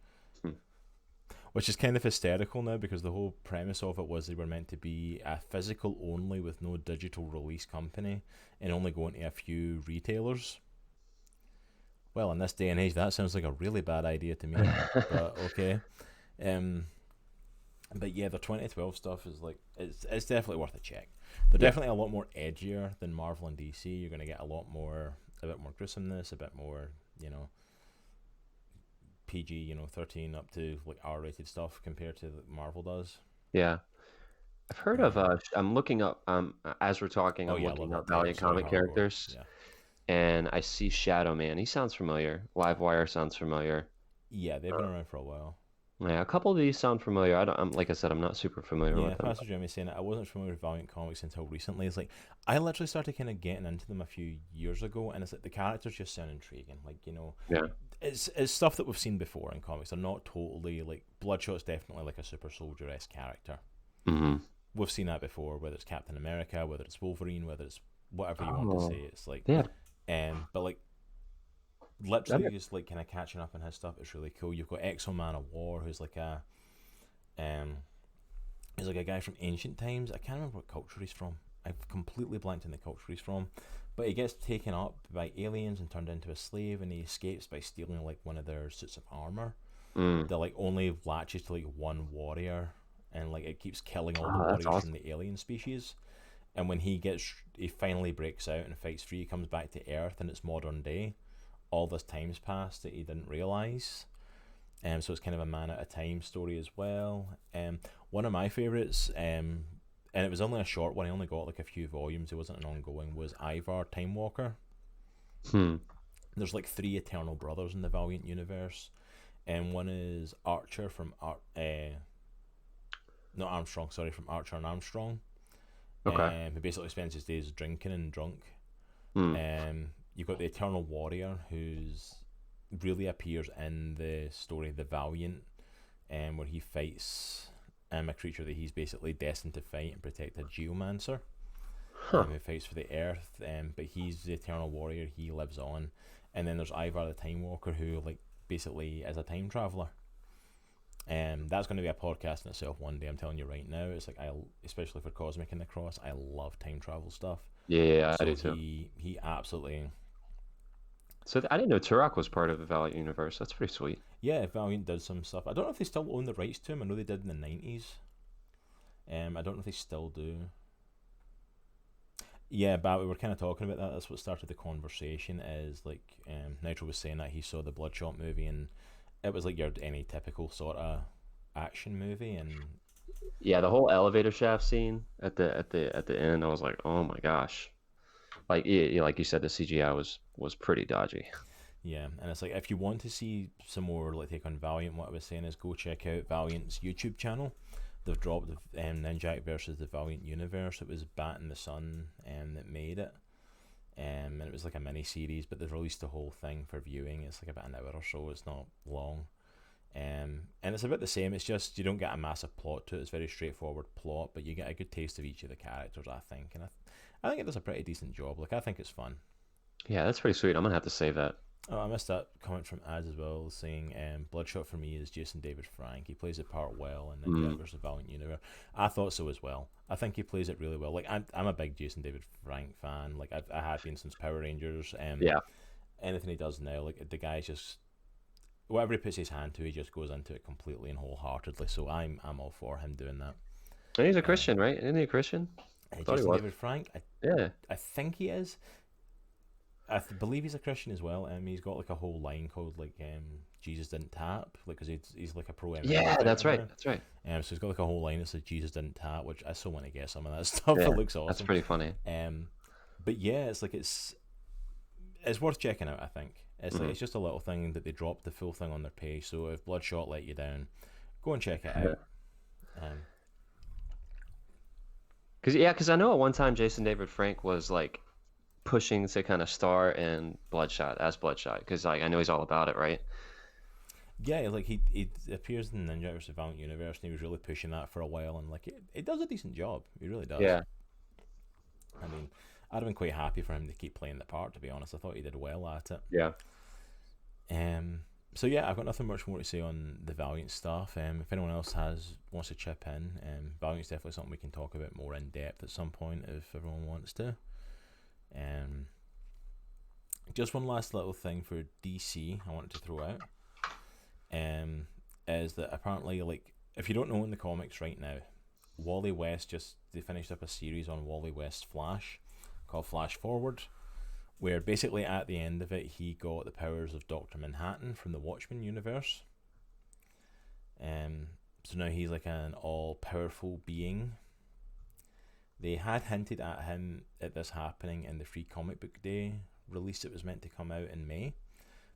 is kind of hysterical now because the whole premise of it was they were meant to be a physical only with no digital release company and only going to a few retailers. Well, in this day and age, that sounds like a really bad idea to me, but okay. Um, but yeah, the 2012 stuff is like it's definitely worth a check. They're Yeah. definitely a lot more edgier than Marvel and DC. You're gonna get a bit more gruesomeness, a bit more, PG, 13 up to like R-rated stuff compared to what Marvel does. Yeah. I've heard of Um, I'm looking up as we're talking, oh I'm yeah, I love looking that up title. Valiant Sorry, comic hardcore. characters, Yeah, and I see Shadow Man. He sounds familiar. Livewire sounds familiar. yeah, they've Uh, been around for a while. yeah, a couple of these sound familiar. like I said, I'm not super familiar Yeah, with them. Pastor Jeremy saying it. I wasn't familiar with Valiant comics until recently. It's like I literally started kind of getting into them a few years ago, and it's like the characters just sound intriguing. Like Yeah. it's stuff that we've seen before in comics. They're not totally like Bloodshot's definitely like a super soldier esque character. Hmm. We've seen that before, whether it's Captain America, whether it's Wolverine, whether it's whatever you want to Oh, say. It's like, yeah. but like That literally just like kind of catching up on his stuff is really cool. You've got Exo Man of War, who's like um, he's like a guy from ancient times. I can't remember what culture he's from. I've completely blanked in the culture he's from, but he gets taken up by aliens and turned into a slave, and he escapes by stealing like one of their suits of armor. mm. That like only latches to like one warrior, and like it keeps killing all the Oh, that's warriors from awesome. the alien species. And when he finally breaks out and fights free, he comes back to Earth, and it's modern day. All this time's passed that he didn't realize. So it's kind of a man at a time story as well. One of my favorites, and it was only a short one. I only got like a few volumes. It wasn't an ongoing. Was Ivar Time Walker? Hmm. There's like three Eternal Brothers in the Valiant universe, and one is Archer from not Armstrong. Sorry, from Archer and Armstrong. Okay. Who basically spends his days drinking and drunk. Hmm. You've got the Eternal Warrior, who's really appears in the story The Valiant, where he fights a creature that he's basically destined to fight and protect, a geomancer. Huh. Who fights for the Earth, but he's the Eternal Warrior. He lives on, and then there's Ivar the Time Walker, who like basically is a time traveler. That's going to be a podcast in itself one day. I'm telling you right now. It's like especially for Cosmic and the Cross, I love time travel stuff. Yeah, I So do too. he absolutely, So I didn't know Turok was part of the Valiant universe. That's pretty sweet. yeah. Valiant does some stuff. I don't know if they still own the rights to him. I know they did in the '90s. I don't know if they still do. Yeah, but we were kind of talking about that. That's what started the conversation. Is like Nigel was saying that he saw the Bloodshot movie, and it was like your any typical sort of action movie, and Yeah, the whole elevator shaft scene at the end, I was like, oh my gosh. Like yeah, like you said, the CGI was pretty dodgy. yeah, and it's like if you want to see some more like take on Valiant, what I was saying is go check out Valiant's YouTube channel. They've dropped Ninjak versus the Valiant Universe. It was Bat in the Sun that made it. And it was like a mini series, but they've released the whole thing for viewing. It's like about an hour or so. It's not long, and it's about the same. It's just you don't get a massive plot to it. It's a very straightforward plot, but you get a good taste of each of the characters, I think, and I think it does a pretty decent job. Like I think it's fun. Yeah, that's pretty sweet. I'm gonna have to save that. Oh, I missed that comment from Az as well, saying Bloodshot for me is Jason David Frank. He plays the part well in Ninja Mm. vs. Valiant Universe. I thought so as well. I think he plays it really well. Like I'm a big Jason David Frank fan. Like I have been since Power Rangers. Yeah, Anything he does now, like the guy's just whatever he puts his hand to, he just goes into it completely and wholeheartedly. So I'm all for him doing that. and he's a Um, Christian, right? Isn't he a Christian? Thought he Jason was. David Frank, Yeah. I think he is. Believe he's a Christian as well. He's got like a whole line called like Jesus didn't tap, like because he's like a pro MMA Yeah, that's fighter right. now. That's right. So he's got like a whole line that says Jesus didn't tap, which I still want to get some of that stuff. It Yeah, looks that's awesome. pretty funny. Um, but yeah, it's like it's worth checking out. I think it's like Hmm. it's just a little thing that they dropped the full thing on their page. So if Bloodshot let you down, go and check it out. Um, Because I know at one time Jason David Frank was like pushing to kind of star in Bloodshot, because like I know he's all about it, right? yeah, like he appears in Ninja vs. Valiant Universe, and he was really pushing that for a while, and like it does a decent job. He really does. Yeah. I mean, I'd have been quite happy for him to keep playing the part. To be honest, I thought he did well at it. Yeah. Um, so yeah, I've got nothing much more to say on the Valiant stuff. If anyone else wants to chip in, Valiant's definitely something we can talk about more in depth at some point if everyone wants to. Um, just one last little thing for DC I wanted to throw out. Is that apparently, like, if you don't know in the comics right now, Wally West they finished up a series on Wally West's Flash called Flash Forward, where basically at the end of it he got the powers of Dr. Manhattan from the Watchmen universe. So now he's like an all-powerful being. They had hinted at him at this happening in the Free Comic Book Day release that was meant to come out in May.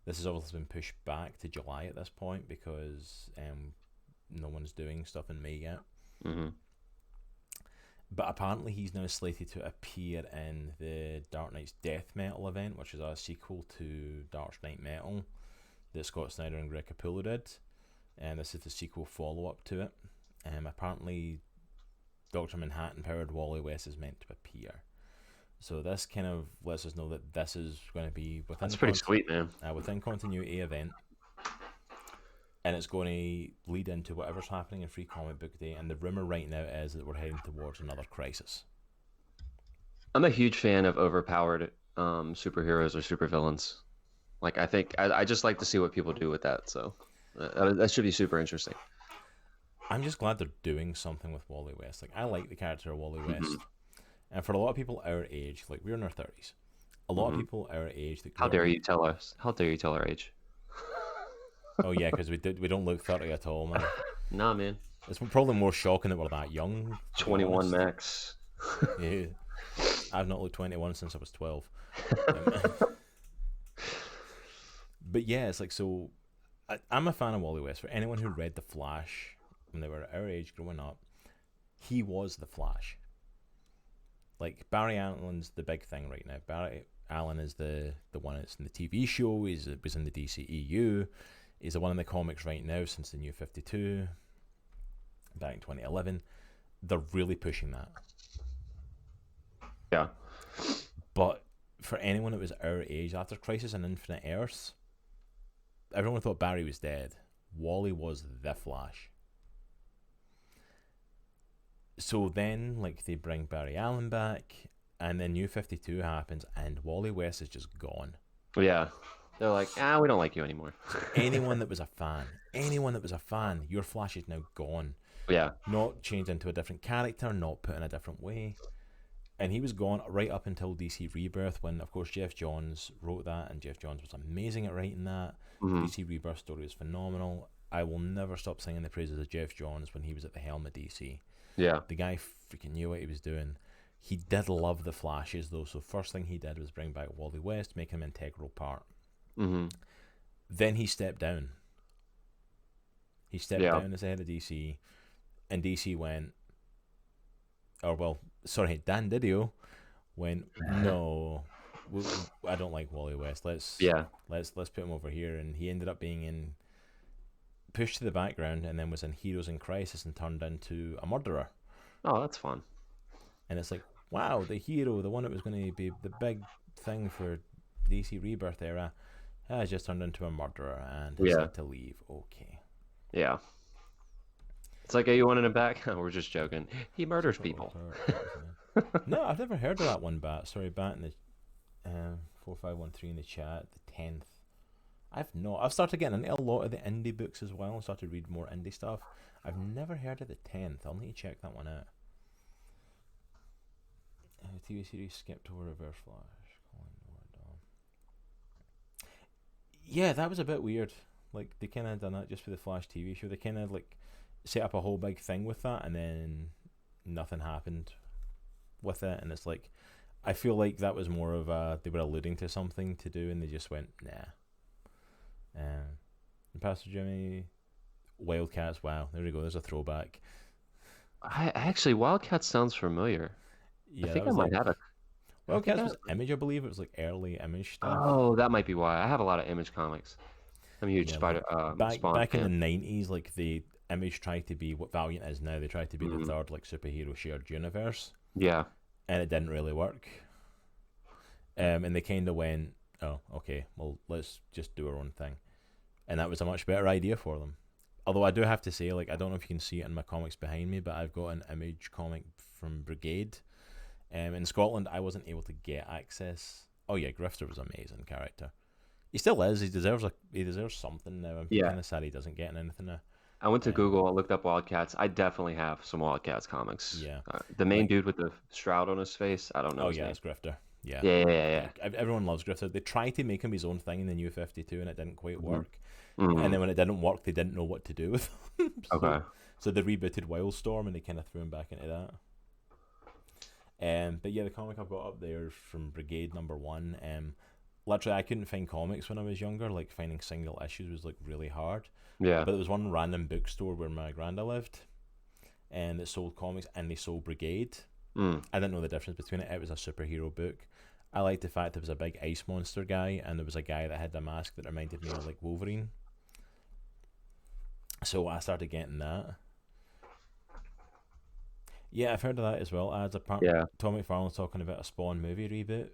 This has obviously been pushed back to July at this point because no one's doing stuff in May yet. Hmm. But apparently he's now slated to appear in the Dark Knight's Death Metal event, which is a sequel to Dark Knight Metal that Scott Snyder and Greg Capullo did. And this is the sequel follow-up to it. Apparently Dr. Manhattan powered Wally West is meant to appear. So this kind of lets us know that this is going to be within That's pretty sweet, man. within continuity event, and it's going to lead into whatever's happening in Free Comic Book Day. And the rumor right now is that we're heading towards another crisis. I'm a huge fan of overpowered superheroes or supervillains. Like I think I just like to see what people do with that. So that should be super interesting. I'm just glad they're doing something with Wally West. Like I like the character of Wally West, Hmm. and for a lot of people our age, like we're in our 30s, a lot of Hmm. people our age that How grew dare up. you tell us? How dare you tell our age? Oh yeah, because we don't look 30 at all, man. Nah, man. It's probably more shocking that we're that young. To be 21 honest. max. Yeah, I've not looked 21 since I was 12. Um, but yeah, it's like so. I'm a fan of Wally West. For anyone who read The Flash when they were our age growing up, he was the Flash. Like Barry Allen's the big thing right now. Barry Alan is the one that's in the TV show. Was in the DCEU. He's the one in the comics right now since the New 52, back in 2011. They're really pushing that. Yeah. But for anyone that was our age, after Crisis on Infinite Earths, everyone thought Barry was dead. Wally was the Flash. So then, like, they bring Barry Allen back, and then New 52 happens, and Wally West is just gone. Yeah. They're like, we don't like you anymore. anyone that was a fan, your Flash is now gone. Yeah. Not changed into a different character, not put in a different way. And he was gone right up until DC Rebirth, when, of course, Jeff Johns wrote that, and Jeff Johns was amazing at writing that. Mm-hmm. DC Rebirth story is phenomenal. I will never stop singing the praises of Jeff Johns when he was at the helm of DC. Yeah. The guy freaking knew what he was doing. He did love the Flashes, though, so first thing he did was bring back Wally West, make him an integral part. Mm-hmm. Then he stepped down. He stepped down as head of DC, and DC went, Dan Didio went, no, I don't like Wally West. Let's put him over here, and he ended up being pushed to the background, and then was in Heroes in Crisis and turned into a murderer. Oh, that's fun. And it's like, wow, the hero, the one that was going to be the big thing for DC Rebirth era, has just turned into a murderer and has had to leave. Okay. Yeah. It's like, you wanted him back? We're just joking. He murders people. No, I've never heard of that one, Bat. Sorry, Bat in the 4513 in the chat, the 10th. I've started getting into a lot of the indie books as well. I started to read more indie stuff. I've never heard of the 10th. I'll need to check that one out. TV series skipped over Reverse Flash. Yeah, that was a bit weird. Like, they kind of done that just for the Flash TV show. They kind of, like, set up a whole big thing with that, and then nothing happened with it. And it's like, I feel like that was more of they were alluding to something to do, and they just went, nah. And Pastor Jimmy, Wildcats, wow, there we go, there's a throwback. Actually, Wildcats sounds familiar. Yeah, I think I might have it. Wildcats was Image, I believe. It was like early Image stuff. Oh, that might be why. I have a lot of Image comics. I'm a huge Spawn back fan. in the 90s, like, the Image tried to be what Valiant is now. They tried to be the third, like, superhero shared universe. Yeah. And it didn't really work. And they kind of went, oh, okay, well, let's just do our own thing. And that was a much better idea for them. Although I do have to say, like, I don't know if you can see it in my comics behind me, but I've got an Image comic from Brigade. In Scotland, I wasn't able to get access. Oh yeah, Grifter was an amazing character. He still is. He deserves something now. I'm kind of sad he doesn't get anything now. I went to Google, I looked up Wildcats. I definitely have some Wildcats comics. Yeah. The main dude with the shroud on his face, I don't know. Oh, his name. It's Grifter. Yeah. Yeah. Everyone loves Grifter. They tried to make him his own thing in the New 52, and it didn't quite work. Mm-hmm. And then when it didn't work, they didn't know what to do with him. So they rebooted Wildstorm, and they kind of threw him back into that. But yeah, the comic I've got up there is from Brigade #1. Literally, I couldn't find comics when I was younger. Like, finding single issues was, like, really hard. Yeah. But there was one random bookstore where my granda lived, and that sold comics, and they sold Brigade. I didn't know the difference between it. It was a superhero book. I liked the fact there was a big ice monster guy, and there was a guy that had a mask that reminded me of, like, Wolverine. So I started getting that. Yeah, I've heard of that as well. Tom McFarlane's talking about a Spawn movie reboot.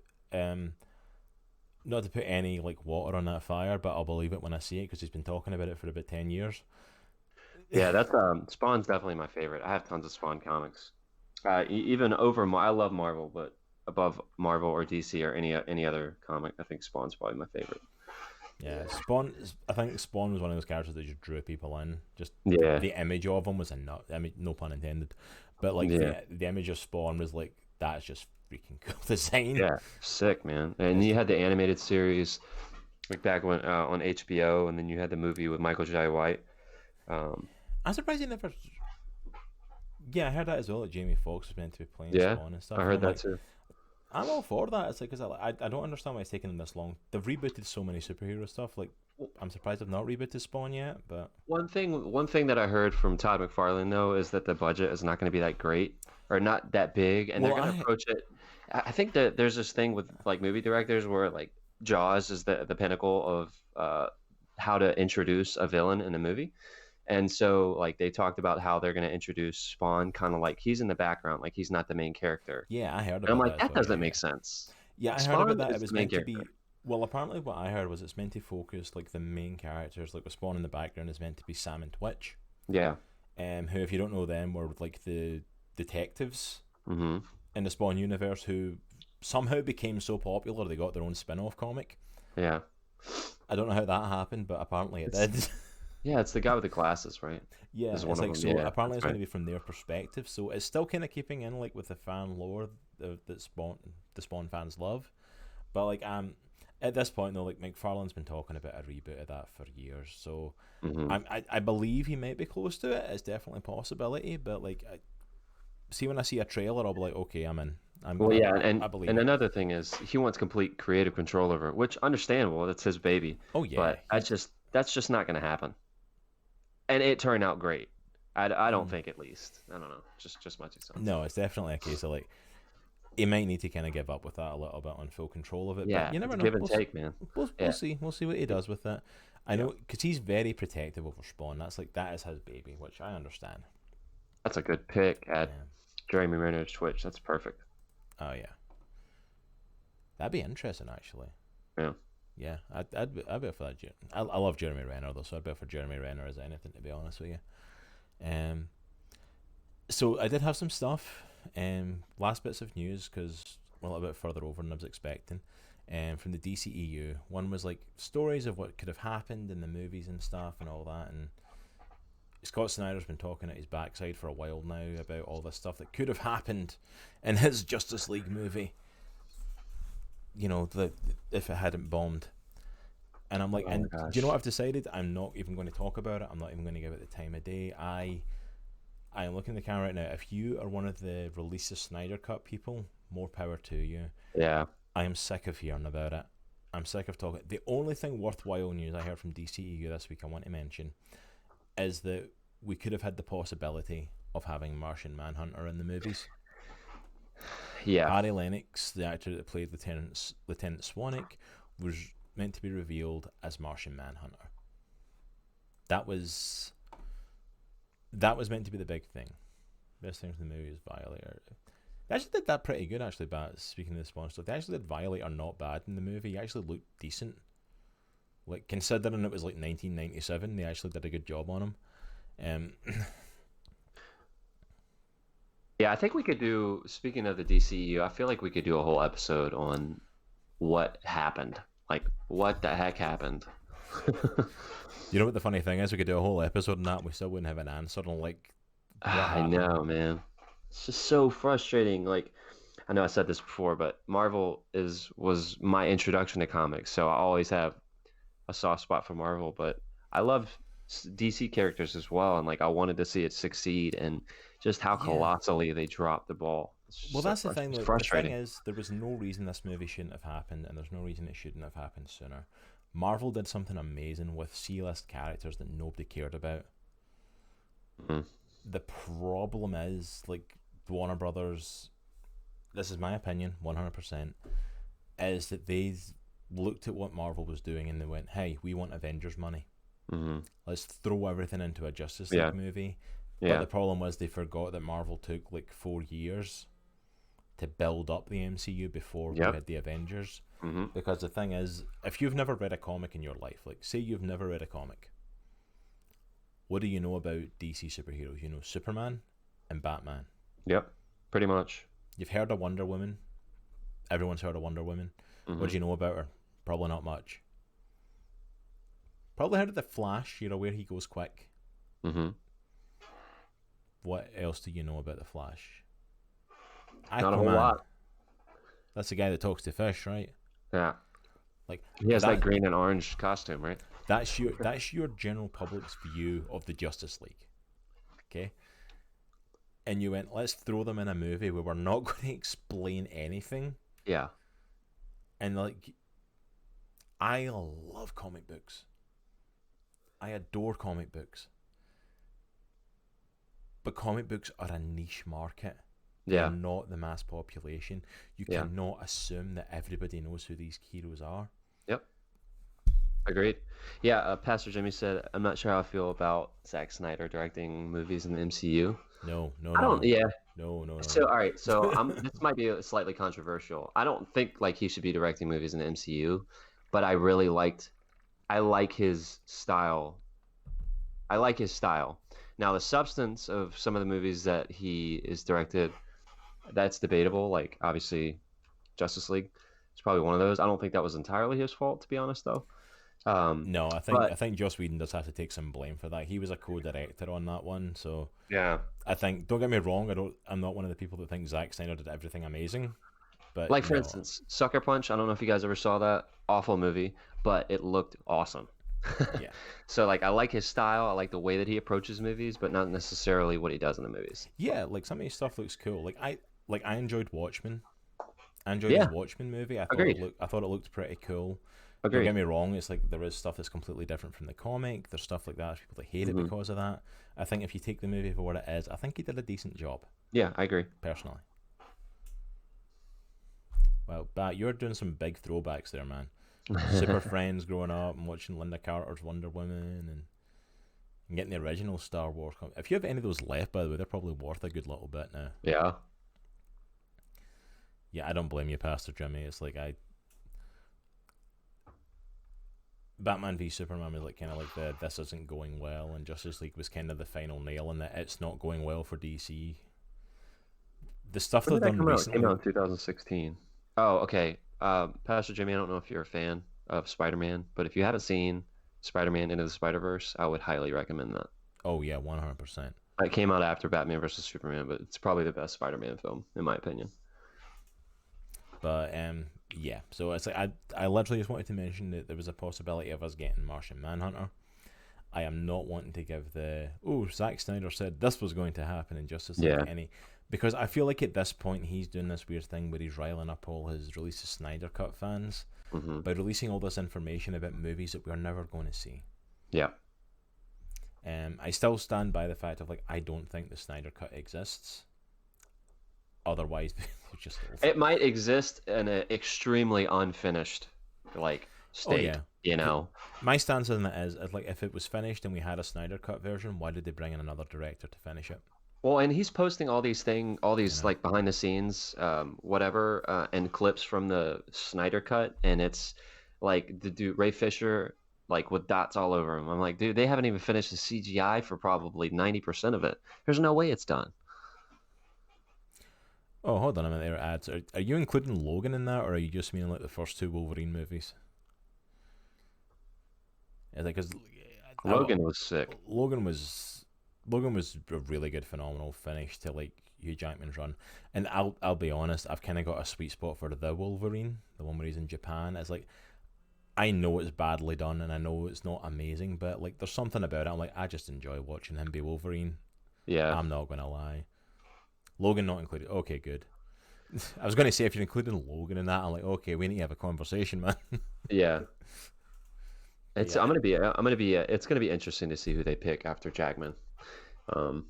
Not to put any, like, water on that fire, but I'll believe it when I see it, because he's been talking about it for about 10 years. Yeah, that's Spawn's definitely my favorite. I have tons of Spawn comics. Even over, I love Marvel, but above Marvel or DC or any other comic, I think Spawn's probably my favorite. Yeah, I think Spawn was one of those characters that just drew people in. Just the image of him was a nut. I mean, no pun intended. But, like, the image of Spawn was like, that's just freaking cool design. Yeah, sick, man. And you had the animated series, like, back when on HBO, and then you had the movie with Michael Jai White. I'm surprised he never. Yeah, I heard that as well. That Jamie Foxx was meant to be playing Spawn and stuff. I heard that too. I'm all for that. It's like, cause I don't understand why it's taken them this long. They've rebooted so many superhero stuff. Like, I'm surprised they've not rebooted Spawn yet. But one thing that I heard from Todd McFarlane, though, is that the budget is not going to be that great or not that big, and they're going to approach it. I think that there's this thing with like movie directors where like Jaws is the pinnacle of how to introduce a villain in a movie. And so like they talked about how they're going to introduce Spawn kind of like he's in the background, like he's not the main character. Yeah, I heard And I'm about like, that as that well. Yeah, doesn't yeah. make sense. Yeah, Like I heard about Spawn that. It is the was main meant to character. be. Well, apparently, what I heard was it's meant to focus like the main characters, like with Spawn in the background, is meant to be Sam and Twitch, Yeah. who, if you don't know them, were like the detectives Hmm. in the Spawn universe who somehow became so popular they got their own spin-off comic. Yeah. I don't know how that happened, but apparently it It's did. yeah, it's the guy with the glasses, right? Yeah, Is one it's of like them. so. Yeah, Apparently, that's it's going right. to be from their perspective, so it's still kind of keeping in like with the fan lore that the Spawn fans love. But like at this point though, like McFarlane's been talking about a reboot of that for years, so Hmm. I believe he might be close to it. It's definitely a possibility, but like see when I see a trailer, I'll be like, okay, I'm in. Well, yeah, I believe and it. another thing is he wants complete creative control over it, which understandable. That's his baby, Oh yeah, but he's that's just not going to happen. And it turned out great. I don't mm, think at least. I don't know. Just my 2 cents. no, it's definitely a case of like he might need to kind of give up with that a little bit on full control of it, but Yeah, you it's never know. give and take, man. We'll Yeah, see. We'll see what he does with it. I yeah. know because he's very protective over Spawn. That is his baby, which I understand. That's a good pick at Yeah. Jeremy Renner's Twitch. That's perfect. Oh yeah, that'd be interesting actually. Yeah. Yeah, I'd be up for that. I love Jeremy Renner though, so I'd be up for Jeremy Renner as anything to be honest with you. Um, so I did have some stuff. Last bits of news because we're a little bit further over than I was expecting. From the DCEU, one was like stories of what could have happened in the movies and stuff and all that. And Scott Snyder's been talking at his backside for a while now about all this stuff that could have happened in his Justice League movie. You know, if it hadn't bombed. And I'm like, Oh my and do you know gosh. what I've decided? I'm not even going to talk about it. I'm not even going to give it the time of day. I am looking at the camera right now. If you are one of the release the Snyder Cut people, more power to you. Yeah. I am sick of hearing about it. I'm sick of talking. The only thing worthwhile news I heard from DCEU this week I want to mention is that we could have had the possibility of having Martian Manhunter in the movies. Yeah. Ari Lennox, the actor that played Lieutenant Swanwick, was meant to be revealed as Martian Manhunter. That was meant to be the big thing. Best thing from the movie is Violator. They actually did that pretty good, actually. But speaking of the Spawn stuff, they actually did Violator not bad in the movie. He actually looked decent. Like considering it was like 1997, they actually did a good job on him. Um, Yeah, I think we could do, speaking of the DCU, I feel like we could do a whole episode on what happened. Like, what the heck happened? you know what the funny thing is? We could do a whole episode on that. And we still wouldn't have an answer on like what I happened. know, man. It's just so frustrating. Like, I know I said this before, but Marvel is was my introduction to comics, so I always have a soft spot for Marvel, but I love DC characters as well, and like I wanted to see it succeed, and just how Yeah. colossally they dropped the ball. It's Well, just so that's the thing. it's The thing frustrating. is, there was no reason this movie shouldn't have happened, and there's no reason it shouldn't have happened sooner. Marvel did something amazing with C-list characters that nobody cared about. Mm. The problem is, like, Warner Brothers, this is my opinion, 100%, is that they looked at what Marvel was doing and they went, hey, we want Avengers money. Hmm. Let's throw everything into a Justice Yeah, League movie. But yeah, the problem was they forgot that Marvel took like 4 years to build up the MCU before we yep. had the Avengers. Hmm. Because the thing is, if you've never read a comic in your life, like say you've never read a comic, what do you know about DC superheroes? You know Superman and Batman. Yep, pretty much. You've heard of Wonder Woman. Everyone's heard of Wonder Woman. What Hmm. do you know about her? Probably not much. Probably heard of the Flash. You're aware he goes quick. Hmm. What else do you know about the Flash? Not a whole Aquaman. lot. That's the guy that talks to fish, right? Yeah, Like he has that that. green and orange costume, right? That's your general public's view of the Justice League. Okay, and you went, let's throw them in a movie where we're not going to explain anything. Yeah, And like, I love comic books. I adore comic books. But comic books are a niche market. They are Yeah. not the mass population. You Yeah. cannot assume that everybody knows who these heroes are. Yep. Agreed. Yeah. Pastor Jimmy said, "I'm not sure how I feel about Zack Snyder directing movies in the MCU." No, no, I no, don't. no, Yeah. no, no, no, So no. all right. So this might be slightly controversial. I don't think like he should be directing movies in the MCU, but I like his style. I like his style. Now, the substance of some of the movies that he is directed, that's debatable. Like, obviously, Justice League is probably one of those. I don't think that was entirely his fault, to be honest, though. Um, No, I think Joss Whedon does have to take some blame for that. He was a co-director on that one, so yeah, I think. Don't get me wrong. I'm not one of the people that think Zack Snyder did everything amazing, but like for no. instance, Sucker Punch. I don't know if you guys ever saw that. Awful movie, but it looked awesome. Yeah, So, like, I like his style. I like the way that he approaches movies, but not necessarily what he does in the movies. yeah. Like some of his stuff looks cool. I enjoyed Watchmen. I enjoyed his Yeah, Watchmen movie. agreed. I thought it looked pretty cool. Don't Agreed. get me wrong. It's like there is stuff that's completely different from the comic. There's stuff like that. There's people that hate it Hmm. because of that. I think if you take the movie for what it is, I think he did a decent job Yeah, I agree. personally. Well, Bat, you're doing some big throwbacks there, man. Super Friends growing up and watching Linda Carter's Wonder Woman and getting the original Star Wars. If you have any of those left, by the way, they're probably worth a good little bit now. Yeah. Yeah, I don't blame you, Pastor Jimmy. It's like Batman v Superman was like kind of like the this isn't going well, and Justice League was kind of the final nail in that it's not going well for DC. The stuff When they've did that done come out? It came out recently, in 2016. Oh, okay. Pastor Jimmy, I don't know if you're a fan of Spider-Man, but if you haven't seen Spider-Man Into the Spider-Verse, I would highly recommend that. oh yeah, 100%. It came out after Batman versus Superman, but it's probably the best Spider-Man film, in my opinion. But yeah. So it's like I literally just wanted to mention that there was a possibility of us getting Martian Manhunter. I am not wanting to give the Zack Snyder said this was going to happen in Justice League Yeah. any, because I feel like at this point he's doing this weird thing where he's riling up all his release of Snyder Cut fans Hmm. by releasing all this information about movies that we're never going to see. Yeah. I still stand by the fact of like I don't think the Snyder Cut exists. Otherwise, they're just It might exist in an extremely unfinished, like, oh state, yeah. you know? My stance on it is like if it was finished and we had a Snyder Cut version, why did they bring in another director to finish it? Well, and he's posting all You these know. like behind the scenes, whatever, and clips from the Snyder Cut, and it's like the dude Ray Fisher, like with dots all over him. I'm like, dude, they haven't even finished the CGI for probably 90% of it. There's no way it's done. Oh, hold on a minute. There, ads. Are you including Logan in that, or are you just meaning like the first two Wolverine movies? Yeah, like, cause Logan was sick. Logan was Logan was a really good, phenomenal finish to like Hugh Jackman's run. And I'll be honest, I've kind of got a sweet spot for the Wolverine, the one where he's in Japan. It's like I know it's badly done, and I know it's not amazing, but like there's something about it. I'm like I just enjoy watching him be Wolverine. Yeah, I'm not gonna lie. Logan not included. Okay, good. I was gonna say if you're including Logan in that, I'm like okay, we need to have a conversation, man. yeah. But It's yeah, I'm gonna be it's gonna be interesting to see who they pick after Jackman. Um,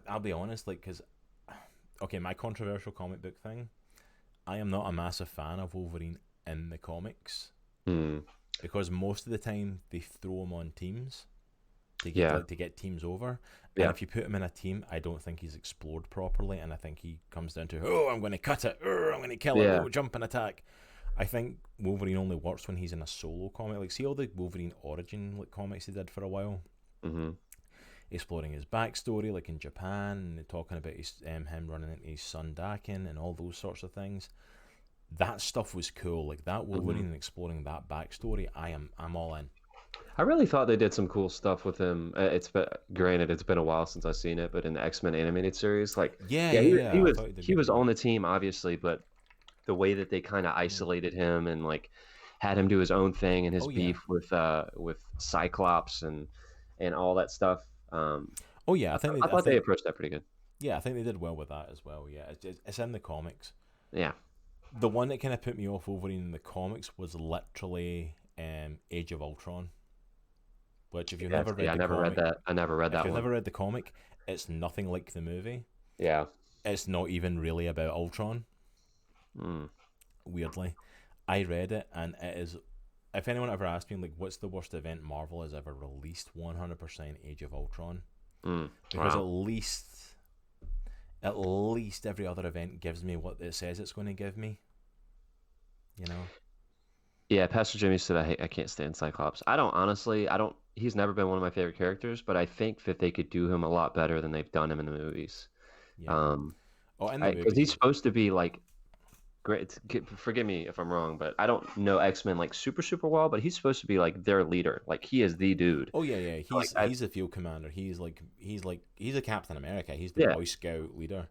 I'll be honest, like, cause okay, my controversial comic book thing. I am not a massive fan of Wolverine in the comics hmm, because most of the time they throw him on teams yeah, to get teams over, and yeah, if you put him in a team, I don't think he's explored properly, and I think he comes down to I'm going to cut it, I'm going to kill it, yeah, jump and attack. I think Wolverine only works when he's in a solo comic. Like, see all the Wolverine origin like comics they did for a while, hmm, exploring his backstory, like in Japan, and talking about his him running into his son Dakin and all those sorts of things. That stuff was cool. Like that hmm. Wolverine and exploring that backstory, I'm all in. I really thought they did some cool stuff with him. It's been granted, it's been a while since I've seen it, but in the X-Men animated series, like, Yeah, yeah, yeah, he yeah. I was thought he did he good was with on that. the team obviously, but the way that they kind of Mm. isolated him and like had him do his own thing and his Oh yeah, beef with Cyclops and all that stuff. oh yeah. I think I I thought they think approached that pretty good. yeah, I think they did well with that as well. Yeah, it's in the comics. Yeah, The one that kind of put me off Wolverine in the comics was literally Age of Ultron, which if you've never yeah. read I the never read comic, that. I never read if that you've one. never read the comic, it's nothing like the movie. Yeah, it's not even really about Ultron. Mm. Weirdly, I read it, and it is. If anyone ever asked me, like, what's the worst event Marvel has ever released, 100% Age of Ultron, Mm. because Wow. at least every other event gives me what it says it's going to give me. You know. Yeah, Pastor Jimmy said I can't stand Cyclops. I don't honestly. I don't. He's never been one of my favorite characters, but I think that they could do him a lot better than they've done him in the movies. Yeah. Um, Oh, in the I because he's movies. supposed to be like great. Forgive me if I'm wrong, but I don't know X-Men like super well. But he's supposed to be like their leader. Like he is the dude. Oh yeah, yeah. Like He's a field commander. He's a Captain America. He's the yeah, Boy Scout leader.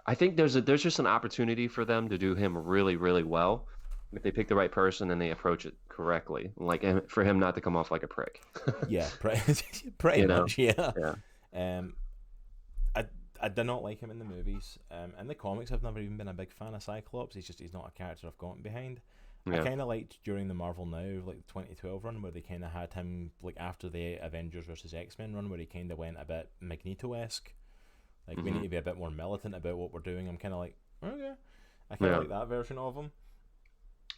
I think there's just an opportunity for them to do him really well if they pick the right person and they approach it correctly. Like and for him not to come off like a prick. Yeah, pretty You know? much. Yeah. Yeah. Um, I I did not like him in the movies. In the comics, I've never even been a big fan of Cyclops. He's not a character I've gotten behind. I Yeah. kind of liked during the Marvel Now, like the 2012 run, where they kind of had him like after the Avengers versus X-Men run, where he kind of went a bit Magneto-esque. Like we need Hmm. to be a bit more militant about what we're doing. I'm kind of like, okay, I kind of Yeah. like that version of him.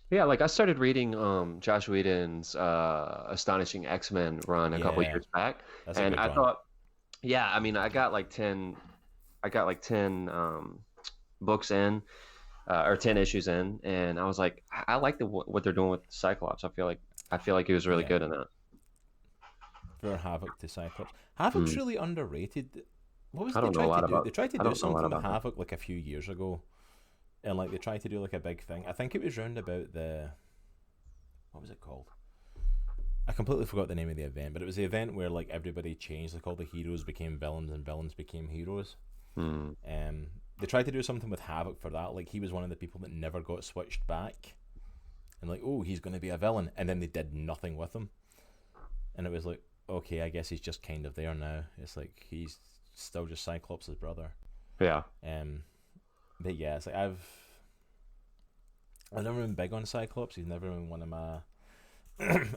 Yeah, like I started reading Josh Whedon's Astonishing X-Men run a couple Yeah, years back, that's a and good I run. thought, yeah, I mean, I got like 10 books in, or 10 issues in, and I was like, I like what they're doing with Cyclops. I feel like he was really Yeah, good in that. for Havoc to Cyclops. Havoc's Hmm. really underrated. What was I it they don't know a tried to lot do? about They tried to I do don't know a lot something with about him. Havoc like a few years ago, and like they tried to do like a big thing. I think it was round about the what was it called? I completely forgot the name of the event, but it was the event where like everybody changed, like all the heroes became villains and villains became heroes. Hmm. Um, they tried to do something with Havoc for that. Like he was one of the people that never got switched back, and like, oh, he's going to be a villain, and then they did nothing with him, and it was like, okay, I guess he's just kind of there now. It's like he's still just Cyclops' brother. Yeah. Um, but yeah, it's like I've never been big on Cyclops. He's never been one of my.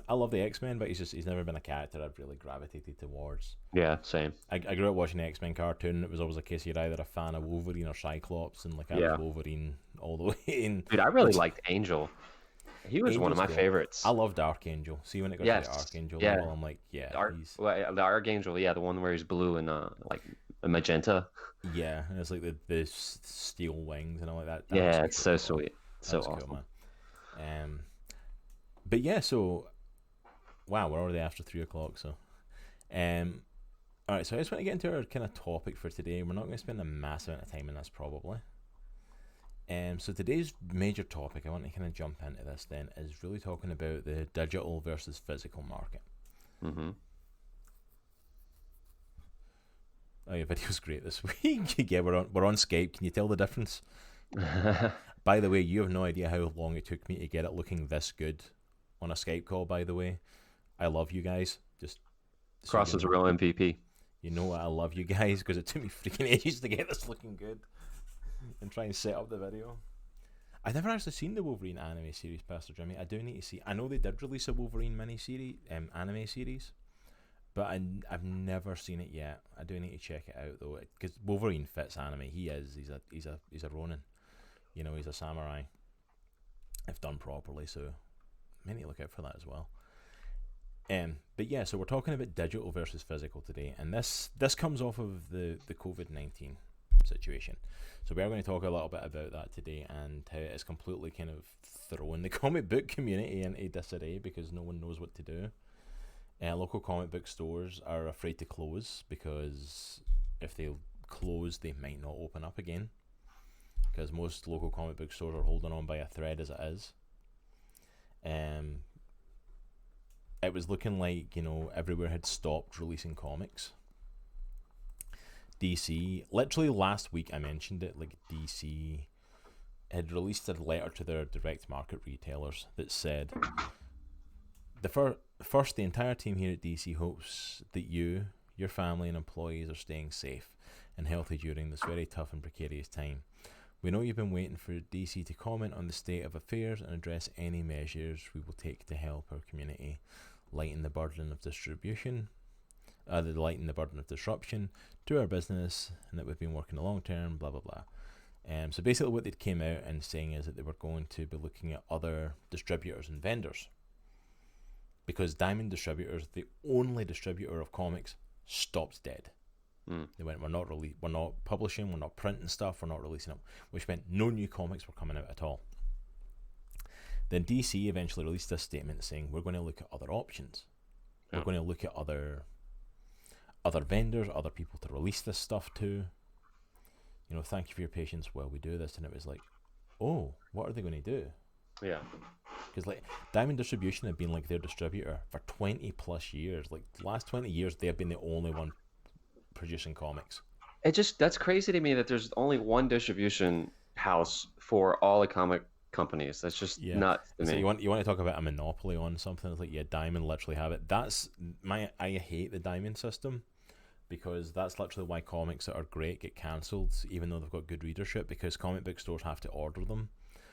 I love the X Men, but he's never been a character I've really gravitated towards. Yeah. Same. I grew up watching the X Men cartoon. It was always a case you're either a fan of Wolverine or Cyclops, and like I was Yeah. Wolverine all the way in. Dude, I really Which liked Angel. He was one of Angel's my cool. I favorites. loved Archangel. See when it got to the Yes. Archangel level, Yeah. I'm like, yeah, he's The Archangel, yeah, the one where he's blue and like a magenta. yeah. And it's like the steel wings and all like that. That was Yeah, it's so cool. sweet. That So was cool, awesome. man. But yeah, so wow, we're already after 3 o'clock. So um, all right. So I just want to get into our kind of topic for today. We're not going to spend a massive amount of time in this probably. So today's major topic, I want to kind of jump into this then, is really talking about the digital versus physical market. Hmm. Oh, your video's great this week. Yeah, we're on Skype. Can you tell the difference? By the way, you have no idea how long it took me to get it looking this good on a Skype call. By the way, I love you guys. Just so Cross you is a know, real MVP. you know I love you guys because it took me freaking ages to get this looking good and try and set up the video. I've never actually seen the Wolverine anime series, Pastor Jimmy. I do need to see. I know they did release a Wolverine mini series, anime series, but I've never seen it yet. I do need to check it out though, because Wolverine fits anime. He's a Ronin. You know, he's a samurai if done properly. So I need to look out for that as well. But yeah, so we're talking about digital versus physical today, and this comes off of the COVID-19 situation. So we are going to talk a little bit about that today and how it's completely kind of thrown the comic book community into disarray because no one knows what to do. Local comic book stores are afraid to close because if they close, they might not open up again because most local comic book stores are holding on by a thread as it is. It was looking like, everywhere had stopped releasing comics. DC, literally last week I mentioned it, like DC had released a letter to their direct market retailers that said, the entire team here at DC hopes that you, your family and employees are staying safe and healthy during this very tough and precarious time. We know you've been waiting for DC to comment on the state of affairs and address any measures we will take to help our community lighten the burden of lighten the burden of disruption to our business, and that we've been working a long term, blah blah blah. So basically what they came out and saying is that they were going to be looking at other distributors and vendors, because Diamond Distributors, the only distributor of comics, stopped dead. They went, we're not publishing, we're not printing stuff, we're not releasing them, which meant no new comics were coming out at all. Then DC eventually released a statement saying, we're going to look at other options. We're going to look at other vendors, other people to release this stuff to. Thank you for your patience while we do this. And it was like, oh, what are they going to do? Yeah. Because like Diamond Distribution had been like their distributor for 20 plus years. Like the last 20 years, they have been the only one producing comics. That's crazy to me that there's only one distribution house for all the comic companies. That's just nuts to me. You want to talk about a monopoly on something? It's like, yeah, Diamond literally have it. I hate the Diamond system, because that's literally why comics that are great get cancelled, even though they've got good readership, because comic book stores have to order them